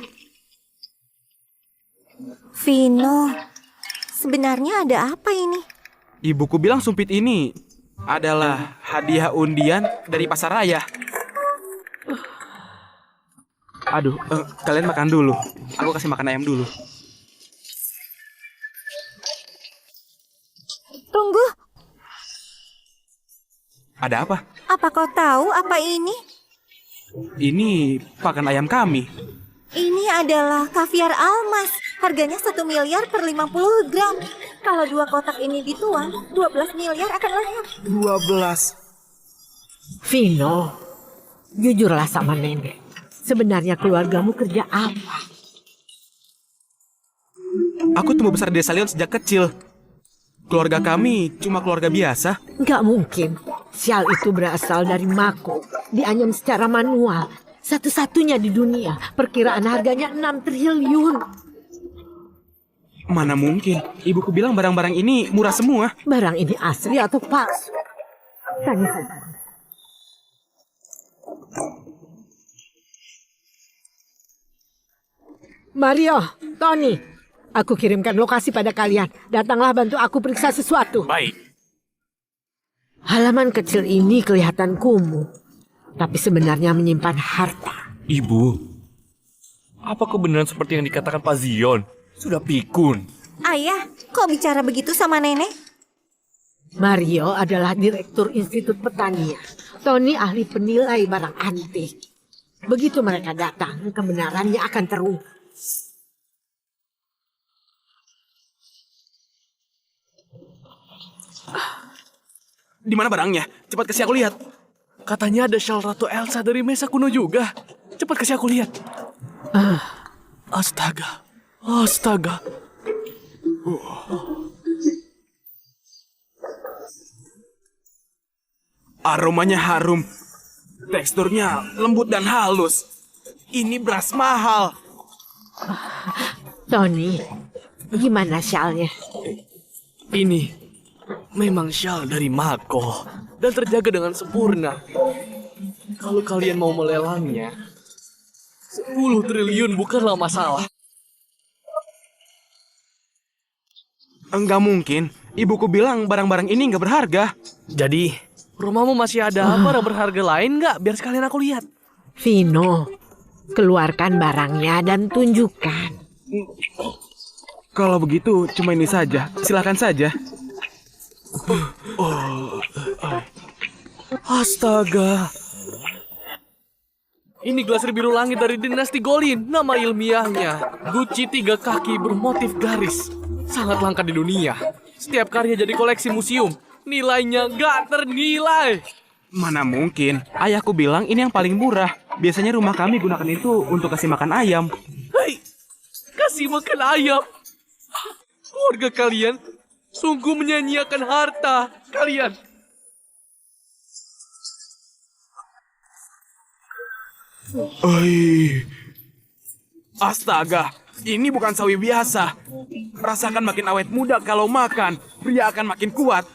S5: Vino, sebenarnya ada apa ini?
S3: Ibuku bilang sumpit ini adalah hadiah undian dari pasar raya. Aduh, kalian makan dulu. Aku kasih makan ayam dulu.
S5: Tunggu,
S3: Ada apa?
S5: apa kau tahu apa ini?
S3: Ini pakan ayam kami.
S5: Ini adalah kaviar almas. Harganya 1 miliar per 50 gram. Kalau 2 kotak ini dituang, 12 miliar akan lahir.
S3: 12.
S4: Vino, jujurlah sama nenek. Sebenarnya keluargamu kerja apa?
S3: Aku tumbuh besar di desa Leon sejak kecil. Keluarga kami cuma keluarga biasa.
S4: Nggak mungkin. Sial itu berasal dari Mako. Dianyam secara manual. Satu-satunya di dunia. Perkiraan harganya 6 triliun.
S3: Mana mungkin? Ibuku bilang barang-barang ini murah semua.
S4: Barang ini asli atau palsu? Tanya saja. Mario, Tony, aku kirimkan lokasi pada kalian. Datanglah bantu aku periksa sesuatu.
S9: Baik.
S4: Halaman kecil ini kelihatan kumuh, tapi sebenarnya menyimpan harta.
S9: Ibu, apa kebenaran seperti yang dikatakan Pak Zion? Sudah pikun.
S5: Ayah, kok bicara begitu sama nenek?
S4: Mario adalah direktur Institut Pertanian. Tony ahli penilai barang antik. Begitu mereka datang, kebenarannya akan terungkap.
S3: Di mana barangnya? Cepat kasih aku lihat.
S7: Katanya ada shawl Ratu Elsa dari mesa kuno juga. Cepat kasih aku lihat. Astaga. Astaga.
S3: Aromanya harum. Teksturnya lembut dan halus. Ini beras mahal.
S4: Tony, gimana syalnya?
S7: Ini memang shawl dari Mako dan terjaga dengan sempurna. Kalau kalian mau melelangnya, 10 triliun bukanlah masalah.
S3: Enggak mungkin. Ibuku bilang barang-barang ini nggak berharga.
S7: Jadi, rumahmu masih ada barang berharga lain nggak? Biar sekalian aku lihat.
S4: Vino, keluarkan barangnya dan tunjukkan.
S3: Kalau begitu, cuma ini saja. Silakan saja.
S7: Astaga. Ini glasir biru langit dari dinasti Golin. Nama ilmiahnya Gucci 3 kaki bermotif garis. Sangat langka di dunia. Setiap karya jadi koleksi museum. Nilainya gak ternilai.
S3: Mana mungkin? Ayahku bilang ini yang paling murah. Biasanya rumah kami gunakan itu untuk kasih makan ayam.
S7: Hei, kasih makan ayam. Keluarga kalian sungguh menyanyiakan harta kalian.
S3: Astaga, ini bukan sawi biasa. Rasakan makin awet muda kalau makan. Pria akan makin kuat.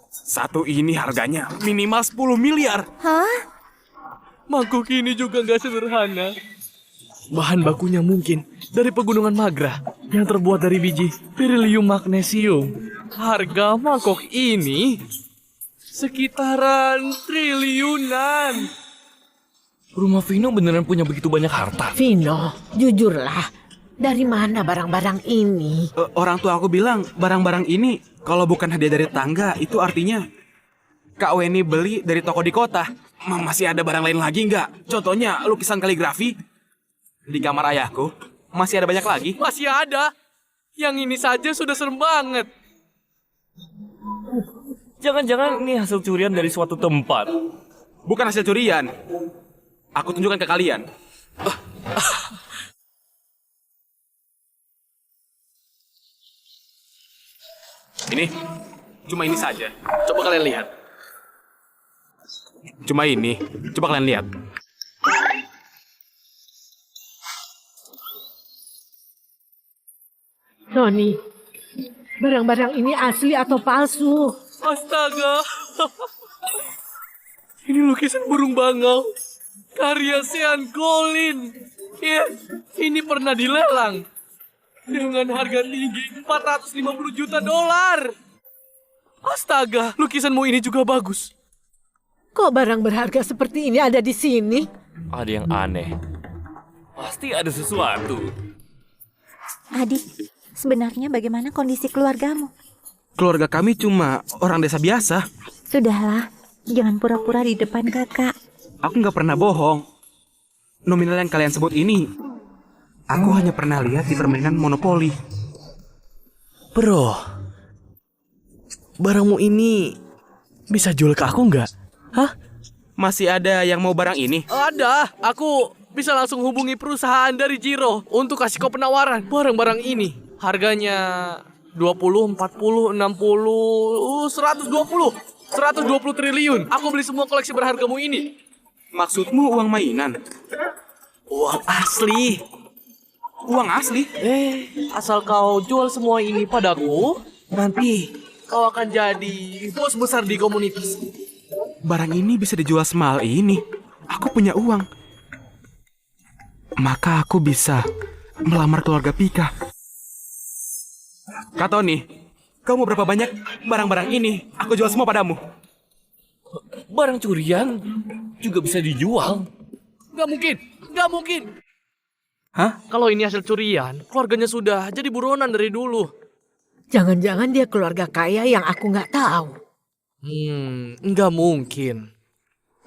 S3: Satu ini harganya minimal 10 miliar.
S5: Hah?
S7: Mangkuk ini juga gak sederhana. Bahan bakunya mungkin dari pegunungan Magra yang terbuat dari biji beryllium magnesium. Harga mangkok ini sekitaran triliunan.
S9: Rumah Vino beneran punya begitu banyak harta?
S4: Vino, jujurlah. Dari mana barang-barang ini?
S3: Orang tua aku bilang barang-barang ini kalau bukan hadiah dari tangga itu artinya Kak Weni beli dari toko di kota. Masih ada barang lain lagi nggak? Contohnya lukisan kaligrafi di kamar ayahku. Masih ada banyak lagi?
S7: Masih ada. Yang ini saja sudah serem banget.
S9: Jangan-jangan ini hasil curian dari suatu tempat.
S3: Bukan hasil curian. Aku tunjukkan ke kalian. Ini, cuma ini saja.
S7: Coba kalian lihat.
S3: Cuma ini, coba kalian lihat.
S4: Noni, barang-barang ini asli atau palsu?
S7: Astaga. Ini lukisan burung bangau. Karya Sean Colin. Ya, ini pernah dilelang. Dengan harga tinggi 450 juta dolar. Astaga, lukisanmu ini juga bagus.
S4: Kok barang berharga seperti ini ada di sini?
S9: Ada yang aneh. Pasti ada sesuatu.
S5: Adik, sebenarnya bagaimana kondisi keluargamu?
S3: Keluarga kami cuma orang desa biasa.
S5: Sudahlah, jangan pura-pura di depan kakak.
S3: Aku nggak pernah bohong. Nominal yang kalian sebut ini, aku hanya pernah lihat di permainan monopoli.
S7: Bro, barangmu ini bisa jual ke aku nggak? Hah?
S3: Masih ada yang mau barang ini?
S7: Ada, aku bisa langsung hubungi perusahaan dari Jiro untuk kasih kau penawaran barang-barang ini. Harganya 20, 40, 60, 120. 120 triliun. Aku beli semua koleksi berhargamu ini.
S3: Maksudmu uang mainan?
S7: Uang asli.
S3: Uang asli?
S7: Asal kau jual semua ini padaku, nanti kau akan jadi bos besar di komunitas.
S3: Barang ini bisa dijual semahal ini. Aku punya uang. Maka aku bisa melamar keluarga Pika. Kak Tony, kau mau berapa banyak barang-barang ini? Aku jual semua padamu.
S9: Barang curian juga bisa dijual.
S7: Gak mungkin, gak mungkin.
S3: Hah?
S7: Kalau ini hasil curian, keluarganya sudah jadi buronan dari dulu.
S4: Jangan-jangan dia keluarga kaya yang aku nggak tahu.
S7: Nggak mungkin.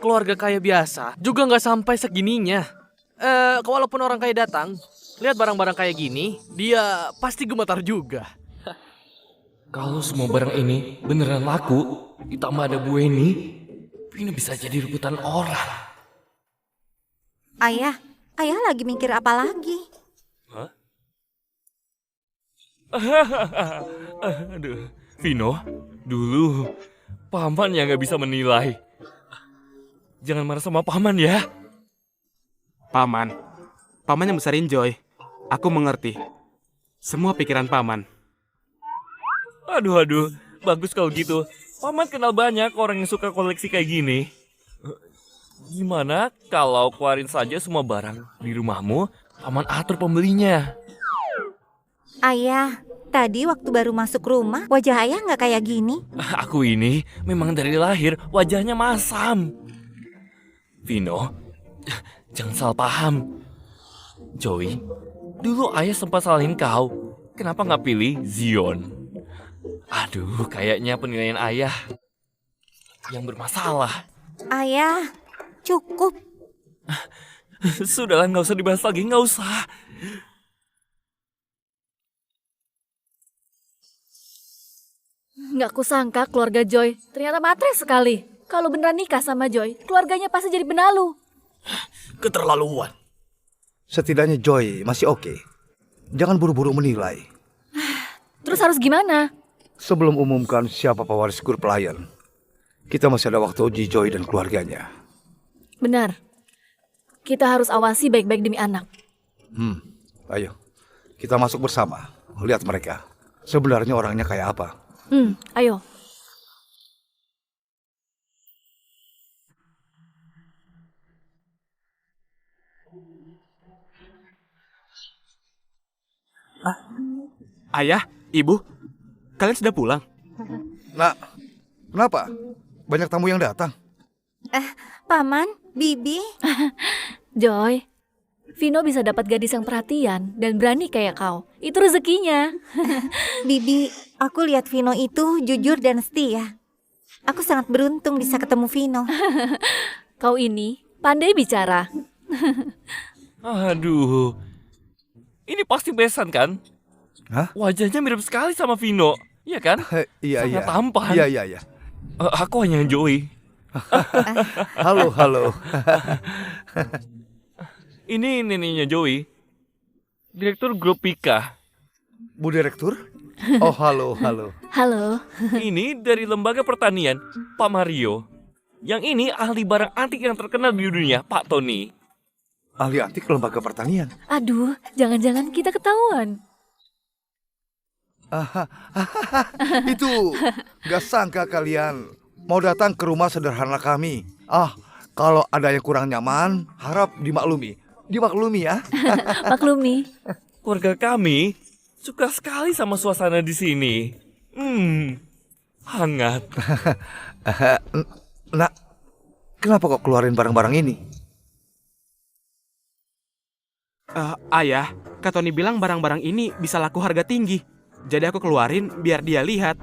S7: Keluarga kaya biasa juga nggak sampai segininya. Walaupun orang kaya datang, lihat barang-barang kayak gini, dia pasti gemetar juga.
S9: Kalau semua barang ini beneran laku, ditambah ada Bu Weni, ini bisa jadi rebutan orang.
S5: Ayah lagi mikir apa lagi?
S9: Hah? Aduh, Vino, dulu paman yang gak bisa menilai. Jangan marah sama paman ya.
S3: Paman yang besarin Joy. Aku mengerti semua pikiran paman.
S9: Aduh, bagus kalau gitu. Paman kenal banyak orang yang suka koleksi kayak gini. Gimana kalau keluarin saja semua barang di rumahmu, paman atur pembelinya.
S5: Ayah, tadi waktu baru masuk rumah, wajah ayah nggak kayak gini.
S9: Aku ini memang dari lahir wajahnya masam. Vino, jangan salah paham. Joey, dulu ayah sempat salahin kau. Kenapa nggak pilih Zion? Aduh, kayaknya penilaian ayah yang bermasalah.
S5: Ayah, cukup.
S9: Sudahlah, nggak usah dibahas lagi, nggak usah.
S1: Nggak kusangka keluarga Joy ternyata matre sekali. Kalau beneran nikah sama Joy, keluarganya pasti jadi benalu.
S7: Keterlaluan.
S2: Setidaknya Joy masih oke. Jangan buru-buru menilai.
S1: Terus harus gimana?
S2: Sebelum umumkan siapa pewaris grup pelayan, kita masih ada waktu uji Joy dan keluarganya.
S1: Benar. Kita harus awasi baik-baik demi anak.
S2: Ayo, kita masuk bersama. Lihat mereka. Sebenarnya orangnya kayak apa?
S1: Ayo.
S3: Ayah, ibu, kalian sudah pulang?
S2: Nak, kenapa? Banyak tamu yang datang.
S5: Paman, Bibi.
S1: Joy, Vino bisa dapat gadis yang perhatian dan berani kayak kau. Itu rezekinya.
S5: Bibi, aku lihat Vino itu jujur dan setia. Aku sangat beruntung bisa ketemu Vino.
S1: Kau ini pandai bicara.
S9: Aduh. Ini pasti besan kan?
S2: Hah?
S9: Wajahnya mirip sekali sama Vino. Iya kan?
S2: Iya,
S9: Sangat
S2: iya.
S9: tampan.
S2: Iya.
S9: Aku hanya Joey.
S2: Halo.
S9: Ini neneknya Joey. Direktur grup Pika.
S2: Bu Direktur? Oh, halo.
S1: Halo.
S9: Ini dari lembaga pertanian, Pak Mario. Yang ini ahli barang antik yang terkenal di dunia, Pak Tony.
S2: Ahli antik lembaga pertanian.
S1: Aduh, jangan-jangan kita ketahuan.
S2: Itu gak sangka kalian mau datang ke rumah sederhana kami. Kalau ada yang kurang nyaman, harap dimaklumi. Dimaklumi ya.
S1: Maklumi.
S9: Keluarga kami suka sekali sama suasana di sini. Hangat.
S2: Nak, kenapa kok keluarin barang-barang ini?
S3: Ayah, Kak Tony bilang barang-barang ini bisa laku harga tinggi. Jadi aku keluarin biar dia lihat.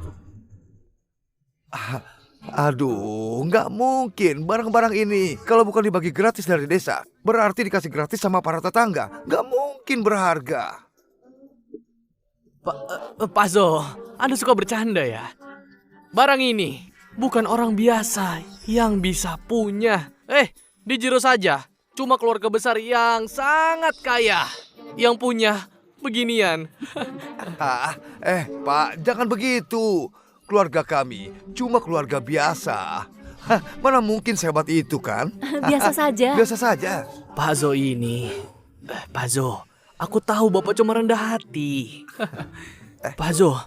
S2: Aduh, nggak mungkin barang-barang ini kalau bukan dibagi gratis dari desa, berarti dikasih gratis sama para tetangga. Nggak mungkin berharga.
S7: Pak Zo, Anda suka bercanda ya? Barang ini bukan orang biasa yang bisa punya. Dijero saja. Cuma keluarga besar yang sangat kaya yang punya beginian.
S2: Pak, jangan begitu. Keluarga kami cuma keluarga biasa. Mana mungkin sehebat itu kan?
S1: Biasa saja.
S2: Biasa saja.
S7: Pak Zo ini, Pak Zo, aku tahu Bapak cuma rendah hati. Pak Zo,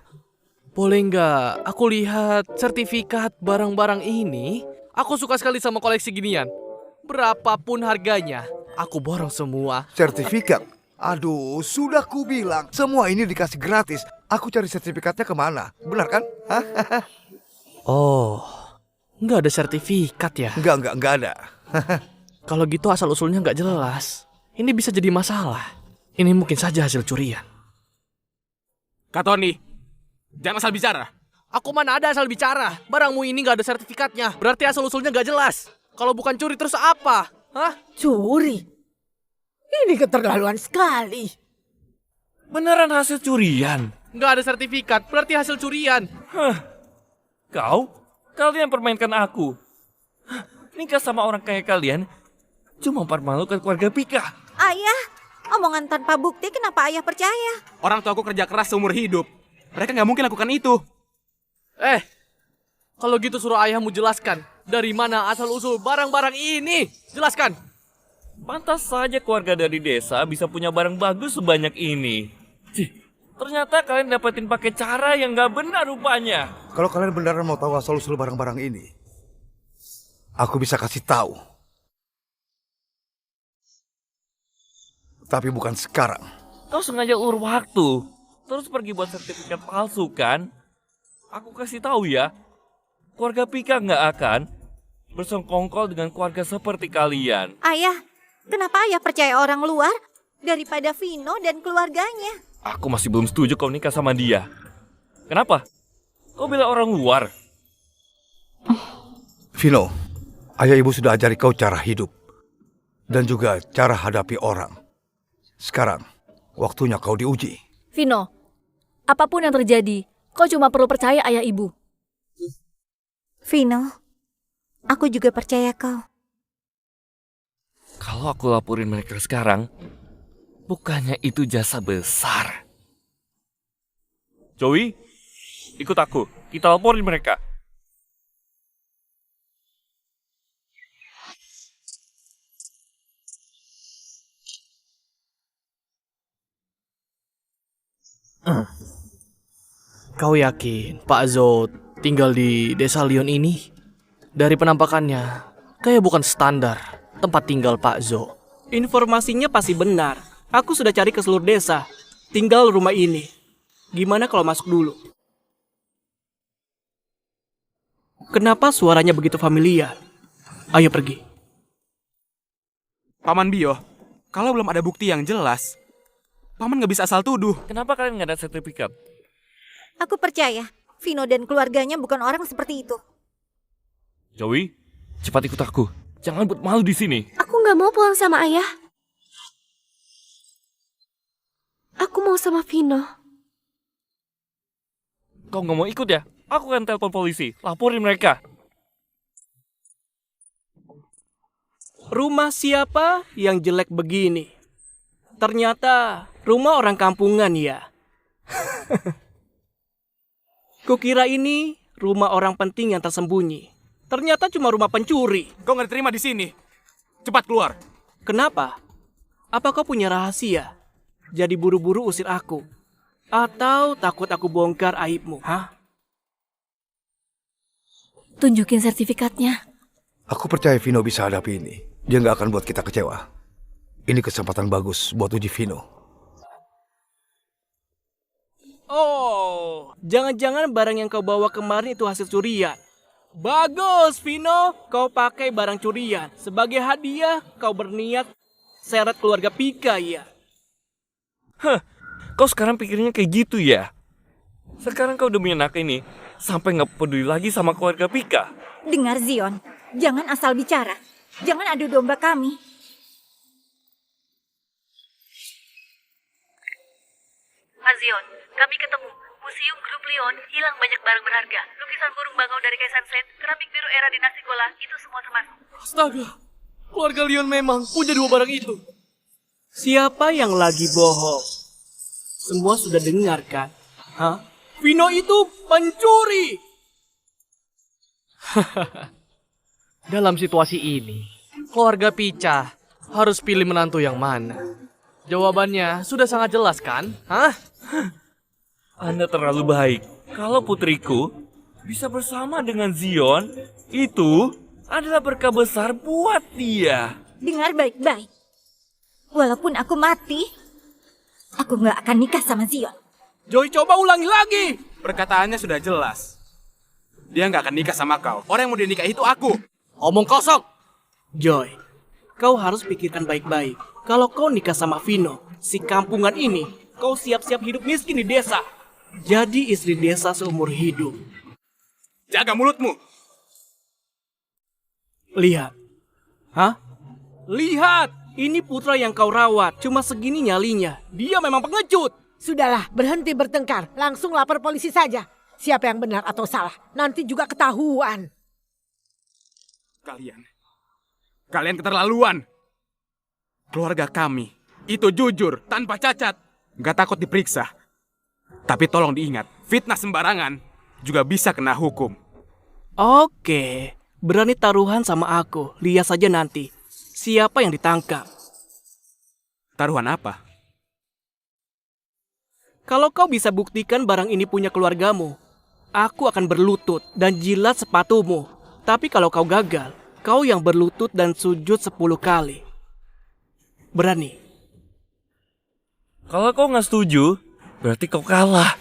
S7: boleh nggak aku lihat sertifikat barang-barang ini? Aku suka sekali sama koleksi ginian. Berapapun harganya, aku borong semua.
S2: Sertifikat? Aduh, sudah ku bilang semua ini dikasih gratis. Aku cari sertifikatnya kemana? Benar kan?
S7: Oh, nggak ada sertifikat ya?
S2: Nggak ada.
S7: Kalau gitu asal-usulnya nggak jelas. Ini bisa jadi masalah. Ini mungkin saja hasil curian.
S3: Kak Tony, jangan asal bicara.
S7: Aku mana ada asal bicara. Barangmu ini nggak ada sertifikatnya. Berarti asal-usulnya nggak jelas. Kalau bukan curi terus apa? Hah?
S4: Curi? Ini keterlaluan sekali.
S9: Beneran hasil curian?
S7: Nggak ada sertifikat, berarti hasil curian.
S9: Kalian permainkan aku. Nikah sama orang kaya kalian cuma mempermalukan keluarga Pika.
S5: Ayah, omongan tanpa bukti kenapa ayah percaya?
S3: Orang tua aku kerja keras seumur hidup. Mereka nggak mungkin lakukan itu.
S7: Kalau gitu suruh ayahmu jelaskan. Dari mana asal-usul barang-barang ini? Jelaskan.
S9: Pantas saja keluarga dari desa bisa punya barang bagus sebanyak ini. Ternyata kalian dapetin pakai cara yang gak benar rupanya.
S2: Kalau kalian beneran mau tahu asal-usul barang-barang ini, aku bisa kasih tahu. Tapi bukan sekarang.
S9: Kau sengaja ulur waktu, terus pergi buat sertifikat palsu kan? Aku kasih tahu ya, keluarga Pika nggak akan bersengkongkol dengan keluarga seperti kalian.
S5: Ayah, kenapa ayah percaya orang luar daripada Vino dan keluarganya?
S9: Aku masih belum setuju kau nikah sama dia. Kenapa? Kau bilang orang luar.
S2: Vino, ayah ibu sudah ajari kau cara hidup. Dan juga cara hadapi orang. Sekarang, waktunya kau diuji.
S1: Vino, apapun yang terjadi, kau cuma perlu percaya ayah ibu.
S5: Vino, aku juga percaya kau.
S9: Kalau aku laporin mereka sekarang, bukannya itu jasa besar. Joey, ikut aku. Kita laporin mereka.
S7: Kau yakin Pak Zo tinggal di desa Lyon ini? Dari penampakannya, kayak bukan standar tempat tinggal Pak Zo. Informasinya pasti benar. Aku sudah cari ke seluruh desa. tinggal rumah ini. Gimana kalau masuk dulu? Kenapa suaranya begitu familiar? Ayo pergi.
S3: Paman Bio, kalau belum ada bukti yang jelas, Paman nggak bisa asal tuduh.
S9: Kenapa kalian nggak ada sertifikat?
S5: Aku percaya, Vino dan keluarganya bukan orang seperti itu.
S9: Joey, cepat ikut aku. Jangan buat malu di sini.
S11: Aku nggak mau pulang sama ayah. Aku mau sama Vino.
S9: Kau nggak mau ikut ya? Aku akan telepon polisi. Laporin mereka.
S7: Rumah siapa yang jelek begini? Ternyata rumah orang kampungan ya. Kukira ini rumah orang penting yang tersembunyi. Ternyata cuma rumah pencuri.
S3: Kau nggak diterima di sini. Cepat keluar.
S7: Kenapa? Apa kau punya rahasia? Jadi buru-buru usir aku? Atau takut aku bongkar aibmu? Hah?
S1: Tunjukin sertifikatnya.
S2: Aku percaya Vino bisa hadapi ini. Dia nggak akan buat kita kecewa. Ini kesempatan bagus buat uji Vino.
S7: Oh, jangan-jangan barang yang kau bawa kemarin itu hasil curian. Bagus, Vino. Kau pakai barang curian. Sebagai hadiah, kau berniat seret keluarga Pika, ya?
S9: Kau sekarang pikirnya kayak gitu ya? Sekarang kau demi anak ini, sampai nggak peduli lagi sama keluarga Pika.
S5: Dengar Zion, jangan asal bicara. Jangan adu domba kami.
S1: Pak Zion, kami ketemu. Museum Grup Leon hilang banyak barang berharga. Lukisan burung bangau dari Kaisan Sen, keramik biru era dinasti Gola, itu semua termasuk.
S7: Astaga, keluarga Leon memang punya 2 barang itu. Siapa yang lagi bohong? Semua sudah dengar kan? Hah? Vino itu pencuri!
S12: Dalam situasi ini, keluarga Pica harus pilih menantu yang mana? Jawabannya sudah sangat jelas kan? Hah?
S9: Anda terlalu baik. Kalau putriku bisa bersama dengan Zion, itu adalah berkah besar buat dia.
S5: Dengar baik-baik. Walaupun aku mati, aku nggak akan nikah sama Zion.
S3: Joy, coba ulangi lagi. Perkataannya sudah jelas. Dia nggak akan nikah sama kau. Orang yang mau dinikahi itu aku. Omong kosong.
S7: Joy, kau harus pikirkan baik-baik. Kalau kau nikah sama Vino, si kampungan ini, kau siap-siap hidup miskin di desa. Jadi istri desa seumur hidup.
S3: Jaga mulutmu.
S7: Lihat. Hah? Lihat! Ini putra yang kau rawat. Cuma segini nyalinya. Dia memang pengecut.
S4: Sudahlah, berhenti bertengkar. Langsung lapor polisi saja. Siapa yang benar atau salah, nanti juga ketahuan.
S3: Kalian keterlaluan. Keluarga kami itu jujur, tanpa cacat. Gak takut diperiksa. Tapi tolong diingat, fitnah sembarangan juga bisa kena hukum.
S7: Oke, berani taruhan sama aku. Lihat saja nanti. Siapa yang ditangkap?
S3: Taruhan apa?
S7: Kalau kau bisa buktikan barang ini punya keluargamu, aku akan berlutut dan jilat sepatumu. Tapi kalau kau gagal, kau yang berlutut dan sujud 10 kali. Berani?
S9: Kalau kau nggak setuju, berarti kau kalah.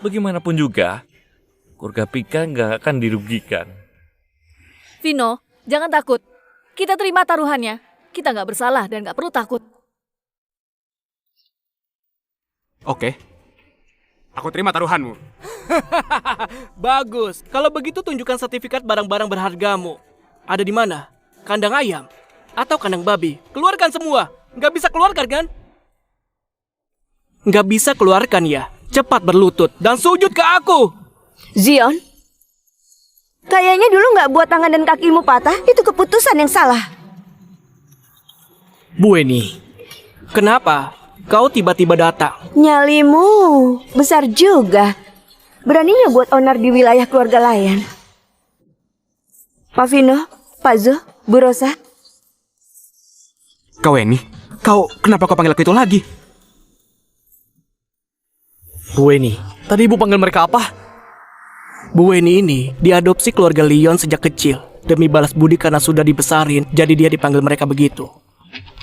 S9: Bagaimanapun juga, keluarga Pika nggak akan dirugikan.
S1: Vino, jangan takut. Kita terima taruhannya. Kita nggak bersalah dan nggak perlu takut.
S3: Oke. Aku terima taruhanmu.
S7: Bagus. Kalau begitu tunjukkan sertifikat barang-barang berhargamu. Ada di mana? Kandang ayam? Atau kandang babi? Keluarkan semua. Nggak bisa keluarkan kan? Nggak bisa keluarkan ya? Cepat berlutut dan sujud ke aku.
S8: Zion, kayaknya dulu nggak buat tangan dan kakimu patah. Itu keputusan yang salah.
S7: Bu Eni, kenapa kau tiba-tiba datang?
S8: Nyalimu besar juga. Beraninya buat onar di wilayah keluarga lain. Pak Vino, Pak Zo, Bu Rosa.
S3: Kau Eni, kenapa kau panggil aku itu lagi?
S12: Bu Eni, tadi ibu panggil mereka apa?
S7: Bu Eni ini diadopsi keluarga Leon sejak kecil. Demi balas budi karena sudah dibesarin, jadi dia dipanggil mereka begitu.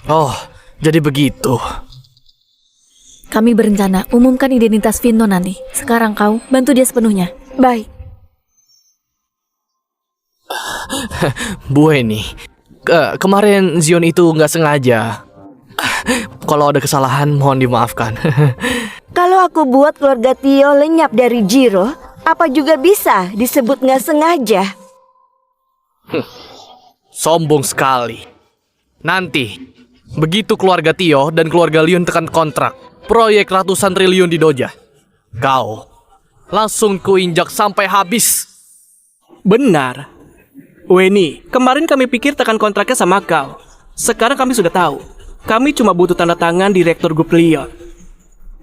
S12: Oh, jadi begitu.
S1: Kami berencana umumkan identitas Vinto nanti. Sekarang kau bantu dia sepenuhnya.
S8: Baik.
S12: Bu Eni, kemarin Zion itu nggak sengaja. Kalau ada kesalahan mohon dimaafkan.
S8: Kalau aku buat keluarga Tio lenyap dari Jiro, apa juga bisa disebut nggak sengaja?
S12: Sombong sekali. Nanti, begitu keluarga Tio dan keluarga Leon tekan kontrak proyek ratusan triliun di Doja, kau langsung kuinjak sampai habis.
S7: Benar. Weni, kemarin kami pikir tekan kontraknya sama kau. Sekarang kami sudah tahu. Kami cuma butuh tanda tangan direktur grup Leon.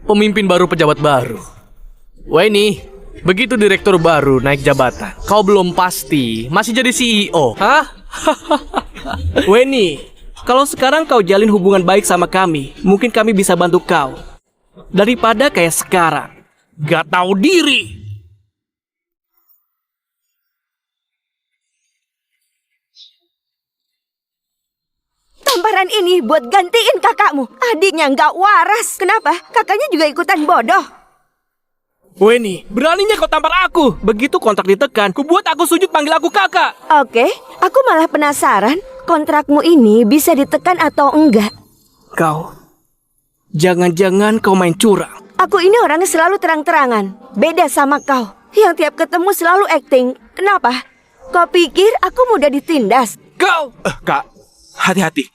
S12: Pemimpin baru, pejabat baru. Weni, begitu direktur baru naik jabatan, kau belum pasti masih jadi CEO, hah?
S7: Weni, kalau sekarang kau jalin hubungan baik sama kami, mungkin kami bisa bantu kau. Daripada kayak sekarang, gak tahu diri.
S8: Tamparan ini buat gantiin kakakmu. Adiknya nggak waras. Kenapa? Kakaknya juga ikutan bodoh.
S7: Weni, beraninya kau tampar aku. Begitu kontrak ditekan, ku buat aku sujud panggil aku kakak.
S8: Oke, aku malah penasaran. Kontrakmu ini bisa ditekan atau enggak?
S7: Kau, jangan-jangan kau main curang.
S8: Aku ini orangnya selalu terang-terangan. Beda sama kau, yang tiap ketemu selalu acting. Kenapa? Kau pikir aku mudah ditindas?
S7: Kau!
S3: Kak, hati-hati.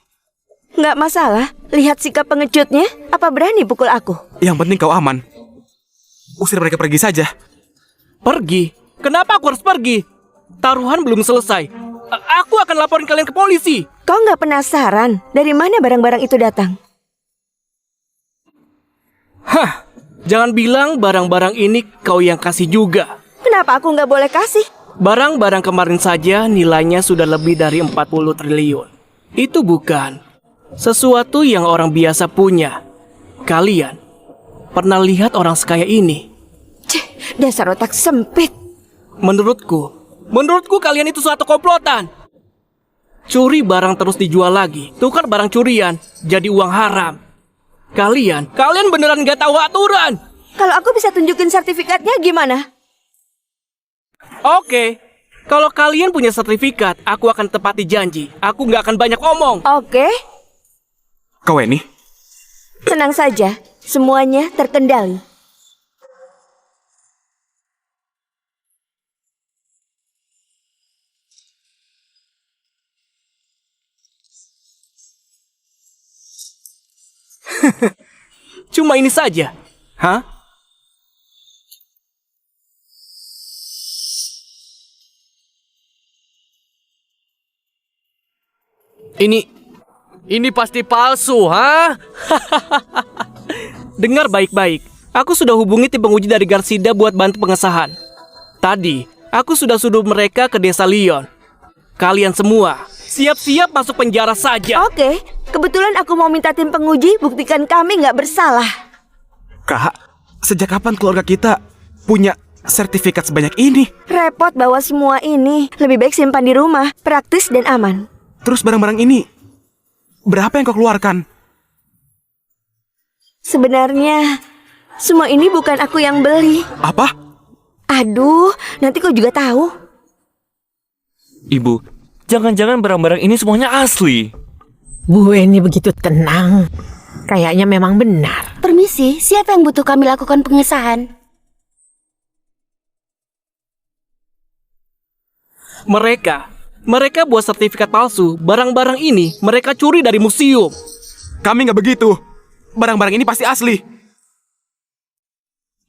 S8: Nggak masalah. Lihat sikap pengecutnya. Apa berani pukul aku?
S3: Yang penting kau aman. Usir mereka pergi saja.
S7: Pergi? Kenapa aku harus pergi? Taruhan belum selesai. Aku akan laporin kalian ke polisi.
S8: Kau nggak penasaran dari mana barang-barang itu datang?
S7: Hah, jangan bilang barang-barang ini kau yang kasih juga.
S8: Kenapa aku nggak boleh kasih?
S7: Barang-barang kemarin saja nilainya sudah lebih dari 40 triliun. Itu bukan sesuatu yang orang biasa punya. Kalian pernah lihat orang sekaya ini?
S8: Cih, dasar otak sempit.
S7: Menurutku kalian itu suatu komplotan. Curi barang terus dijual lagi, tukar barang curian jadi uang haram. Kalian beneran gak tahu aturan.
S8: Kalau aku bisa tunjukin sertifikatnya gimana?
S7: Oke, kalau kalian punya sertifikat, aku akan tepati janji. Aku gak akan banyak omong.
S8: Oke.
S3: Kau Weni?
S8: Tenang saja, semuanya terkendali.
S7: Cuma ini saja. Hah?
S12: Ini pasti palsu, ha?
S7: Dengar baik-baik. Aku sudah hubungi tim penguji dari Garsida buat bantu pengesahan. Tadi, aku sudah suruh mereka ke desa Leon. Kalian semua, siap-siap masuk penjara saja.
S8: Oke, kebetulan aku mau minta tim penguji buktikan kami nggak bersalah.
S3: Kak, sejak kapan keluarga kita punya sertifikat sebanyak ini?
S8: Repot bawa semua ini. Lebih baik simpan di rumah, praktis dan aman.
S3: Terus barang-barang ini, berapa yang kau keluarkan?
S8: Sebenarnya, semua ini bukan aku yang beli.
S3: Apa?
S8: Aduh, nanti kau juga tahu.
S9: Ibu, jangan-jangan barang-barang ini semuanya asli.
S4: Bu Eni begitu tenang. Kayaknya memang benar.
S11: Permisi, siapa yang butuh kami lakukan pengesahan?
S7: Mereka buat sertifikat palsu. Barang-barang ini mereka curi dari museum.
S3: Kami nggak begitu. Barang-barang ini pasti asli.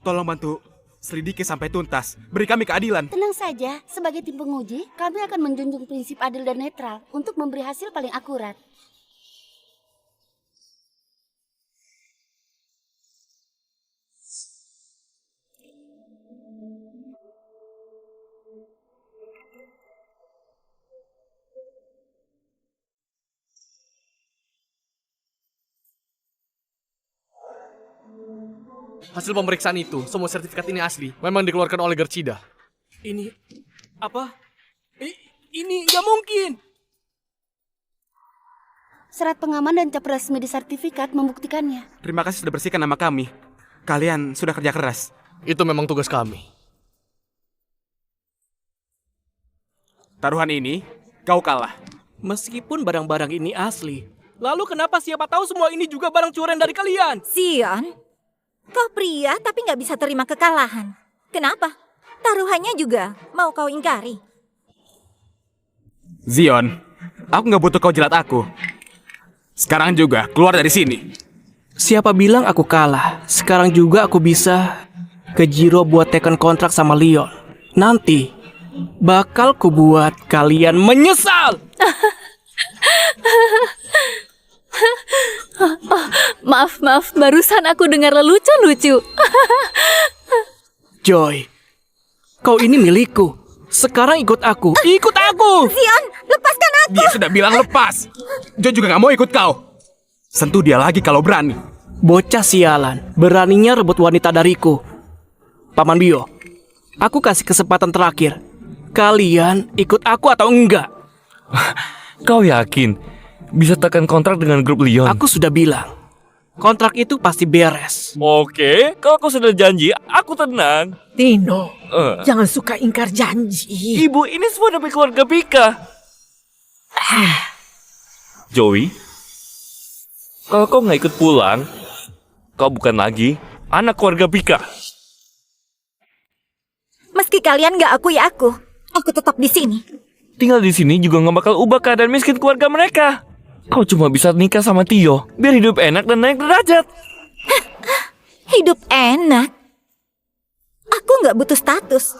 S3: Tolong bantu selidiki sampai tuntas. Beri kami keadilan.
S11: Tenang saja, sebagai tim penguji, kami akan menjunjung prinsip adil dan netral untuk memberi hasil paling akurat.
S12: Hasil pemeriksaan itu, semua sertifikat ini asli. Memang dikeluarkan oleh Garsida.
S7: Ini apa? Ini nggak mungkin.
S11: Surat pengaman dan cap resmi di sertifikat membuktikannya.
S3: Terima kasih sudah bersihkan nama kami. Kalian sudah kerja keras.
S12: Itu memang tugas kami.
S3: Taruhan ini, kau kalah.
S7: Meskipun barang-barang ini asli, lalu kenapa siapa tahu semua ini juga barang curian dari kalian?
S5: Zion, kau pria tapi nggak bisa terima kekalahan. Kenapa? Taruhannya juga mau kau ingkari.
S3: Zion, aku nggak butuh kau jilat aku. Sekarang juga keluar dari sini.
S7: Siapa bilang aku kalah? Sekarang juga aku bisa ke Jiro buat tekan kontrak sama Leon. Nanti bakal ku buat kalian menyesal.
S1: Maaf, barusan aku dengar lelucon lucu.
S7: Joy, kau ini milikku. Sekarang ikut aku. Ikut aku!
S5: Zion, lepaskan aku!
S3: Dia sudah bilang lepas. Joy juga nggak mau ikut kau. Sentuh dia lagi kalau berani.
S7: Bocah sialan, beraninya rebut wanita dariku. Paman Bio, aku kasih kesempatan terakhir. Kalian ikut aku atau enggak?
S9: Kau yakin bisa tekan kontrak dengan grup Leon?
S7: Aku sudah bilang, kontrak itu pasti beres.
S9: Oke, kalau kau sudah janji, aku tenang.
S4: Tino, jangan suka ingkar janji.
S9: Ibu, ini semua demi keluarga Pika. Joey, kalau kau nggak ikut pulang, kau bukan lagi anak keluarga Pika.
S5: Meski kalian nggak akui aku tetap di sini.
S9: Tinggal di sini juga nggak bakal ubah keadaan miskin keluarga mereka. Kau cuma bisa nikah sama Tio, biar hidup enak dan naik derajat.
S5: Hidup enak? Aku nggak butuh status.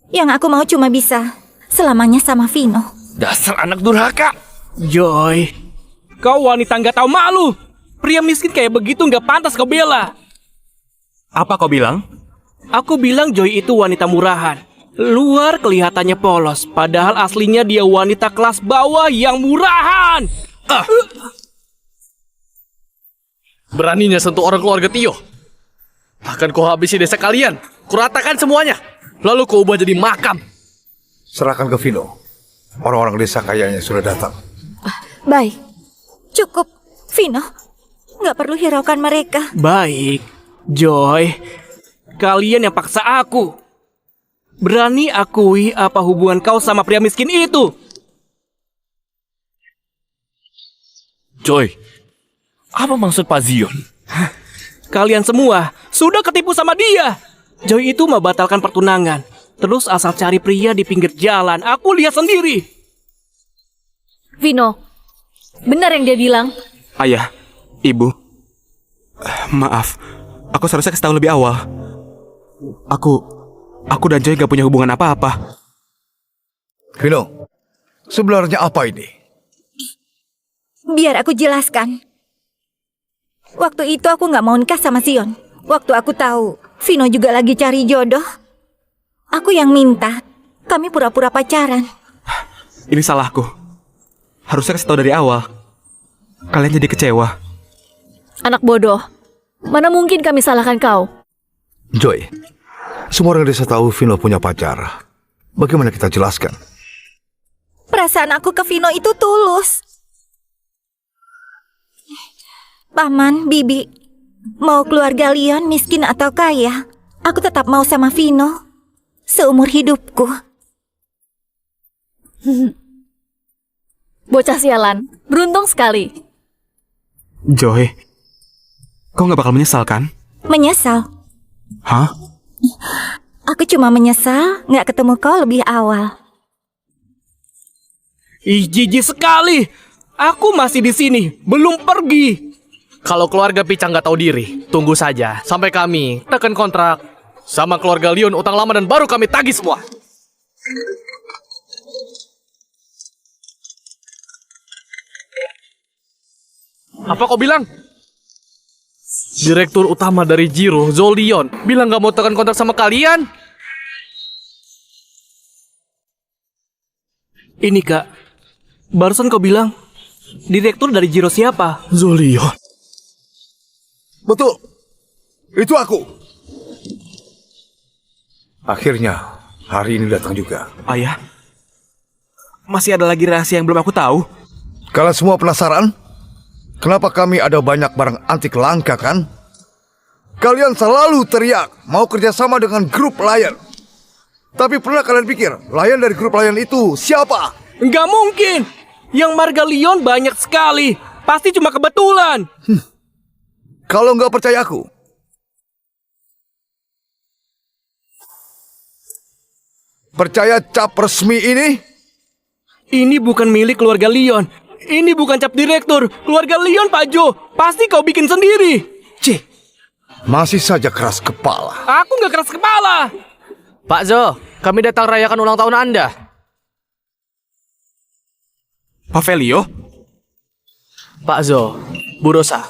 S5: Yang aku mau cuma bisa selamanya sama Vino.
S9: Dasar anak durhaka.
S7: Joy, kau wanita nggak tahu malu. Pria miskin kayak begitu nggak pantas kau bela.
S3: Apa kau bilang?
S7: Aku bilang Joy itu wanita murahan. Luar kelihatannya polos, padahal aslinya dia wanita kelas bawah yang murahan.
S12: Beraninya sentuh orang keluarga Tio. Akan kau habisi desa kalian. Kuratakan semuanya. Lalu kau ubah jadi makam.
S2: Serahkan ke Vino. Orang-orang desa kayaknya sudah datang.
S5: Baik, cukup. Vino, nggak perlu hiraukan mereka.
S7: Baik, Joy. Kalian yang paksa aku. Berani akui apa hubungan kau sama pria miskin itu?
S9: Joy, apa maksud Pak Zion?
S7: Kalian semua sudah ketipu sama dia. Joy itu membatalkan pertunangan. Terus asal cari pria di pinggir jalan. Aku lihat sendiri.
S1: Vino, benar yang dia bilang.
S3: Ayah, ibu, maaf. Aku seharusnya kasih tahu lebih awal. Aku dan Joy gak punya hubungan apa-apa.
S2: Vino, sebenarnya apa ini?
S5: Biar aku jelaskan. Waktu itu aku nggak mau nikah sama Zion. Waktu aku tahu Vino juga lagi cari jodoh, aku yang minta. Kami pura-pura pacaran.
S3: Ini salahku. Harusnya kasih tahu dari awal. Kalian jadi kecewa.
S1: Anak bodoh. Mana mungkin kami salahkan kau?
S2: Joy, semua orang desa tahu Vino punya pacar. Bagaimana kita jelaskan?
S5: Perasaan aku ke Vino itu tulus. Paman, Bibi, mau keluarga Leon miskin atau kaya, aku tetap mau sama Vino seumur hidupku.
S1: Bocah sialan, beruntung sekali.
S3: Joy, kau gak bakal menyesal kan?
S5: Menyesal?
S3: Hah?
S5: Aku cuma menyesal nggak ketemu kau lebih awal.
S7: Ih, jijik sekali. Aku masih di sini, belum pergi.
S12: Kalau keluarga Pica nggak tahu diri, tunggu saja sampai kami tekan kontrak sama keluarga Leon utang lama dan baru kami tagih semua. Apa kau bilang? Direktur utama dari Jiro, Zolion, bilang nggak mau tekan kontrak sama kalian?
S7: Ini kak, barusan kau bilang direktur dari Jiro siapa?
S12: Zolion.
S2: Betul, itu aku. Akhirnya hari ini datang juga.
S3: Ayah, masih ada lagi rahasia yang belum aku tahu.
S2: Kalian semua penasaran? Kenapa kami ada banyak barang antik langka kan? Kalian selalu teriak mau kerjasama dengan grup Lion. Tapi pernah kalian pikir Lion dari grup Lion itu siapa?
S7: Nggak mungkin. Yang marga Lion banyak sekali. Pasti cuma kebetulan.
S2: Kalau nggak percaya aku, percaya cap resmi ini?
S7: Ini bukan milik keluarga Lion. Ini bukan cap direktur. Keluarga Lion, Pak Jo. Pasti kau bikin sendiri. Cih.
S2: Masih saja keras kepala.
S7: Aku nggak keras kepala.
S12: Pak Zo, kami datang rayakan ulang tahun Anda.
S3: Pak Velio?
S12: Pak Zo, Bu Rosa,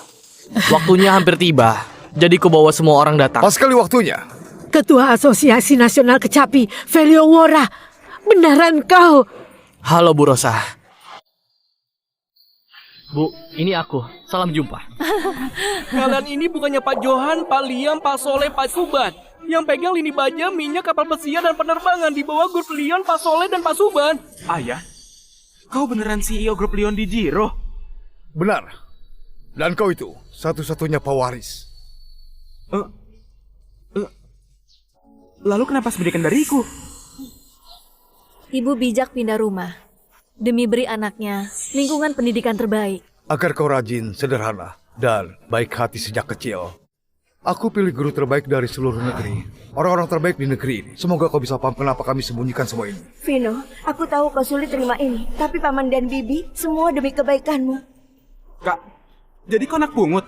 S12: waktunya hampir tiba. Jadi ku bawa semua orang datang.
S2: Pas sekali waktunya.
S4: Ketua Asosiasi Nasional Kecapi, Velio Wora. Beneran kau?
S12: Halo Bu Rosa. Bu, ini aku. Salam jumpa.
S7: Kalian ini bukannya Pak Johan, Pak Liam, Pak Soleh, Pak Suban. Yang pegang lini baja, minyak, kapal pesiar, dan penerbangan di bawah grup Lion, Pak Soleh, dan Pak Suban.
S3: Ayah, kau beneran CEO grup Lion di Jiro?
S2: Benar. Dan kau itu satu-satunya pewaris.
S3: Lalu kenapa sembunyikan dariku?
S1: Ibu bijak pindah rumah demi beri anaknya lingkungan pendidikan terbaik.
S2: Agar kau rajin, sederhana, dan baik hati sejak kecil. Aku pilih guru terbaik dari seluruh negeri. Orang-orang terbaik di negeri ini. Semoga kau bisa paham kenapa kami sembunyikan semua ini.
S8: Vino, aku tahu kau sulit terima ini. Tapi Paman dan Bibi, semua demi kebaikanmu.
S3: Kak, jadi kau anak pungut?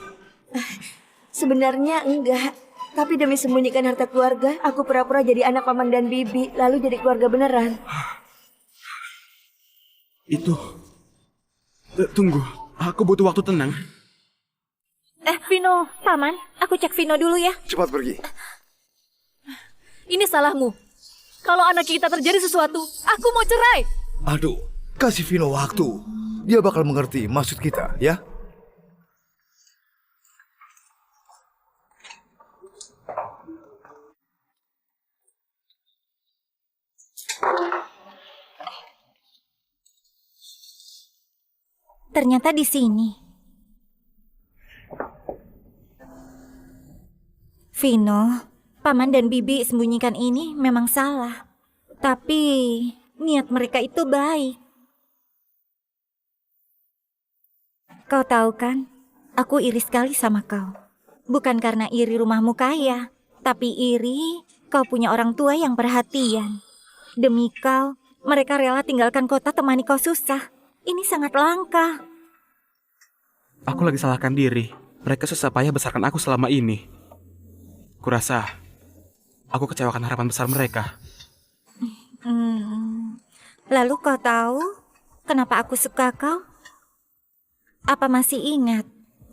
S8: Sebenarnya enggak. Tapi demi sembunyikan harta keluarga, aku pura-pura jadi anak Paman dan Bibi, lalu jadi keluarga beneran.
S3: Itu... Tunggu, aku butuh waktu tenang.
S1: Vino, Paman, aku cek Vino dulu ya.
S2: Cepat pergi.
S1: Ini salahmu. Kalau anak kita terjadi sesuatu, aku mau cerai.
S2: Aduh, kasih Vino waktu. Dia bakal mengerti maksud kita, ya?
S5: Ternyata di sini. Vino, Paman dan Bibi sembunyikan ini memang salah. Tapi niat mereka itu baik. Kau tahu kan, aku iri sekali sama kau. Bukan karena iri rumahmu kaya, tapi iri kau punya orang tua yang perhatian. Demi kau, mereka rela tinggalkan kota temani kau susah. Ini sangat langka.
S3: Aku lagi salahkan diri. Mereka susah payah besarkan aku selama ini. Kurasa aku kecewakan harapan besar mereka.
S5: Lalu kau tahu kenapa aku suka kau? Apa masih ingat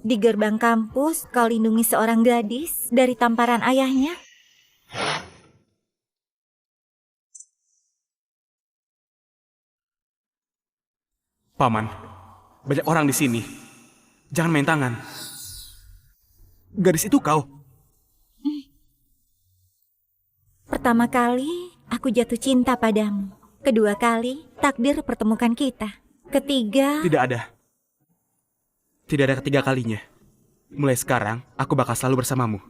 S5: di gerbang kampus kau lindungi seorang gadis dari tamparan ayahnya?
S3: Paman, banyak orang di sini. Jangan main tangan. Gadis itu kau.
S5: Pertama kali aku jatuh cinta padamu. Kedua kali takdir pertemukan kita. Ketiga...
S3: Tidak ada. Tidak ada ketiga kalinya. Mulai sekarang, aku bakal selalu bersamamu.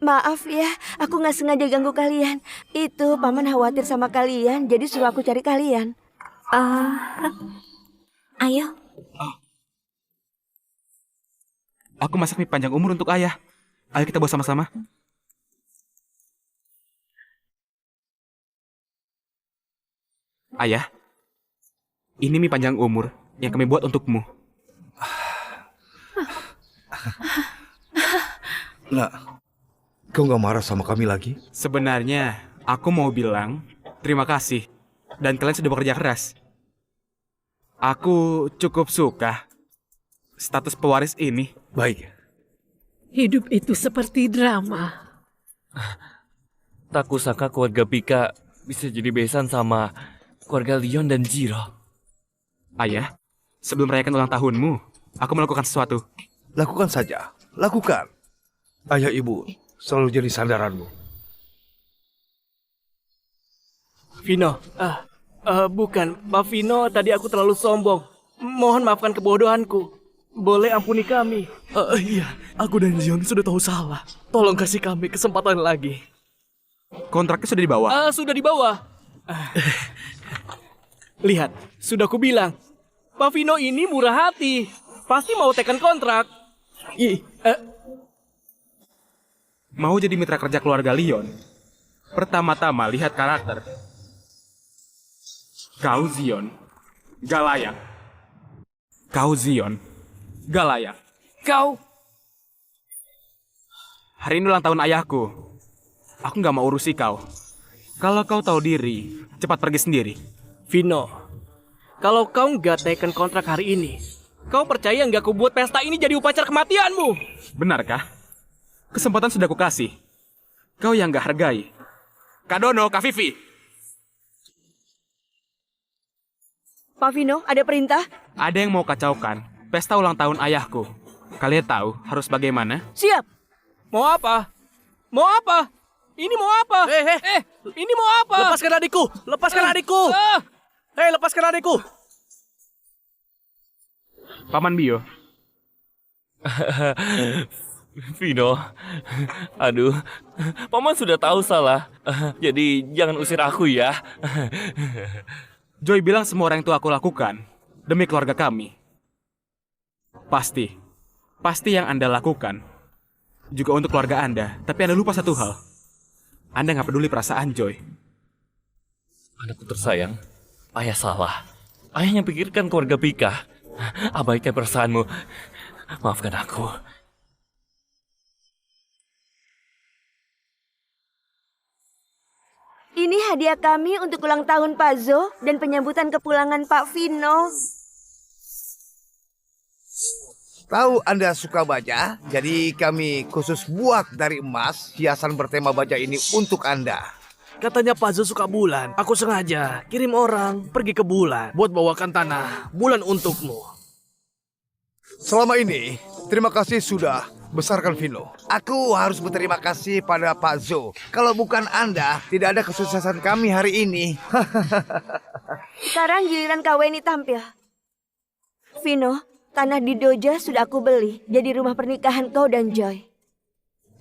S8: Maaf ya, aku nggak sengaja ganggu kalian. Itu Paman khawatir sama kalian, jadi suruh aku cari kalian.
S5: Ayo.
S3: Aku masak mie panjang umur untuk ayah. Ayo kita buat sama-sama. Ayah, ini mie panjang umur yang kami buat untukmu.
S2: Nah, kau nggak marah sama kami lagi?
S3: Sebenarnya, aku mau bilang terima kasih. Dan kalian sudah bekerja keras. Aku cukup suka status pewaris ini.
S2: Baik.
S4: Hidup itu seperti drama.
S9: Tak kusangka keluarga Pika bisa jadi besan sama keluarga Lion dan Jiro.
S3: Ayah, sebelum merayakan ulang tahunmu, aku melakukan sesuatu.
S2: lakukan saja. Lakukan. Ayah ibu selalu jadi sandaranmu.
S7: Vino, bukan. Pak Vino, tadi aku terlalu sombong. Mohon maafkan kebodohanku. Boleh ampuni kami.
S12: Iya, aku dan Zion sudah tahu salah. Tolong kasih kami kesempatan lagi.
S3: Kontraknya sudah dibawa.
S7: Sudah dibawa. Lihat, sudah ku bilang. Pak Vino ini murah hati. Pasti mau tekan kontrak.
S3: Mau jadi mitra kerja keluarga Leon? Pertama-tama lihat karakter. Kau Zion, gak layak. Kau Zion, gak layak.
S7: Kau...
S3: Hari ini ulang tahun ayahku. Aku gak mau urusi kau. Kalau kau tahu diri, cepat pergi sendiri.
S7: Vino, kalau kau nggak teken kontrak hari ini, kau percaya nggak ku buat pesta ini jadi upacara kematianmu?
S3: Benarkah? Kesempatan sudah kukasih. Kau yang gak hargai. Kak Dono, Kak Vivi.
S8: Pak Vino, ada perintah?
S3: Ada yang mau kacaukan pesta ulang tahun ayahku. Kalian tahu harus bagaimana?
S7: Siap. Mau apa? Mau apa? Ini mau apa? Ini mau apa?
S12: Lepaskan adikku! Lepaskan adikku! Lepaskan adikku!
S3: Paman Bio.
S9: Vino, aduh, Paman sudah tahu salah. Jadi jangan usir aku ya.
S3: Joy bilang semua orang itu aku lakukan demi keluarga kami. Pasti yang Anda lakukan juga untuk keluarga Anda. Tapi Anda lupa satu hal. Anda nggak peduli perasaan Joy.
S9: Anakku tersayang, ayah salah. Ayah yang pikirkan keluarga Pika. Abaikan perasaanmu. Maafkan aku.
S8: Ini hadiah kami untuk ulang tahun Pak Zo dan penyambutan kepulangan Pak Vino.
S2: Tahu Anda suka baja, jadi kami khusus buat dari emas hiasan bertema baja ini untuk Anda.
S12: Katanya Pak Zo suka bulan. Aku sengaja kirim orang pergi ke bulan buat bawakan tanah bulan untukmu.
S2: Selama ini, terima kasih sudah besarkan Vino. Aku harus berterima kasih pada Pak Zo. Kalau bukan Anda, tidak ada kesuksesan kami hari ini.
S8: Sekarang giliran Kak Weni tampil. Vino, tanah di Doja sudah aku beli. Jadi rumah pernikahan kau dan Joy.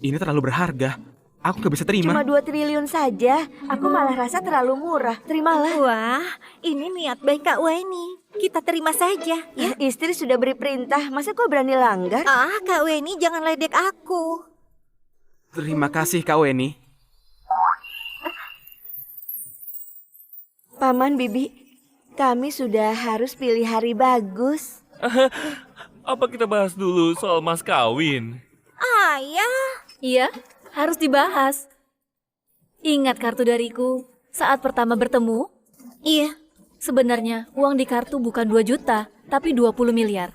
S3: Ini terlalu berharga. Aku gak bisa terima.
S8: Cuma 2 triliun saja. Aku malah rasa terlalu murah. Terimalah.
S5: Wah, ini niat baik Kak Weni. Kita terima saja.
S8: Ya, istri sudah beri perintah. Masa kau berani langgar?
S5: Kak Weni jangan ledek aku.
S3: Terima kasih Kak Weni.
S8: Paman, Bibi, kami sudah harus pilih hari bagus.
S9: Apa kita bahas dulu soal mas kawin?
S5: Ayah.
S1: Iya, harus dibahas. Ingat kartu dariku saat pertama bertemu?
S5: Iya.
S1: Sebenarnya uang di kartu bukan 2 juta, tapi 20 miliar.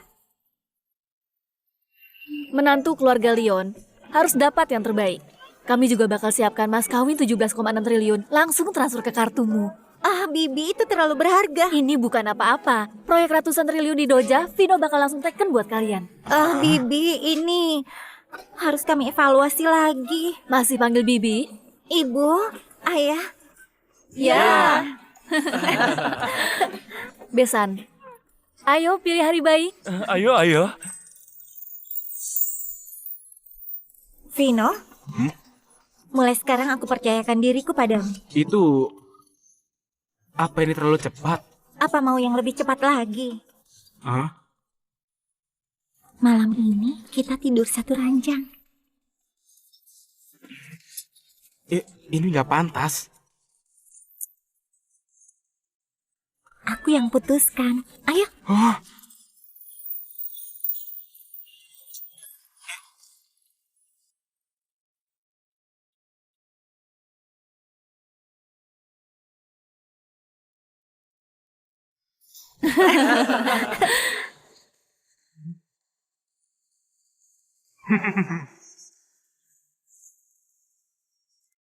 S1: Menantu keluarga Leon harus dapat yang terbaik. Kami juga bakal siapkan mas kawin 17,6 triliun. Langsung transfer ke kartumu.
S5: Bibi, itu terlalu berharga.
S1: Ini bukan apa-apa. Proyek ratusan triliun di Doja, Vino bakal langsung teken buat kalian.
S5: Bibi, ini harus kami evaluasi lagi.
S1: Masih panggil Bibi?
S5: Ibu, Ayah.
S1: Ya. Besan, ayo pilih hari baik.
S9: Ayo.
S5: Vino, mulai sekarang aku percayakan diriku padamu.
S3: Itu... Apa ini terlalu cepat?
S5: Apa mau yang lebih cepat lagi?
S3: Hah?
S5: Malam ini kita tidur satu ranjang.
S3: Ini nggak pantas.
S5: Aku yang putuskan. Ayo.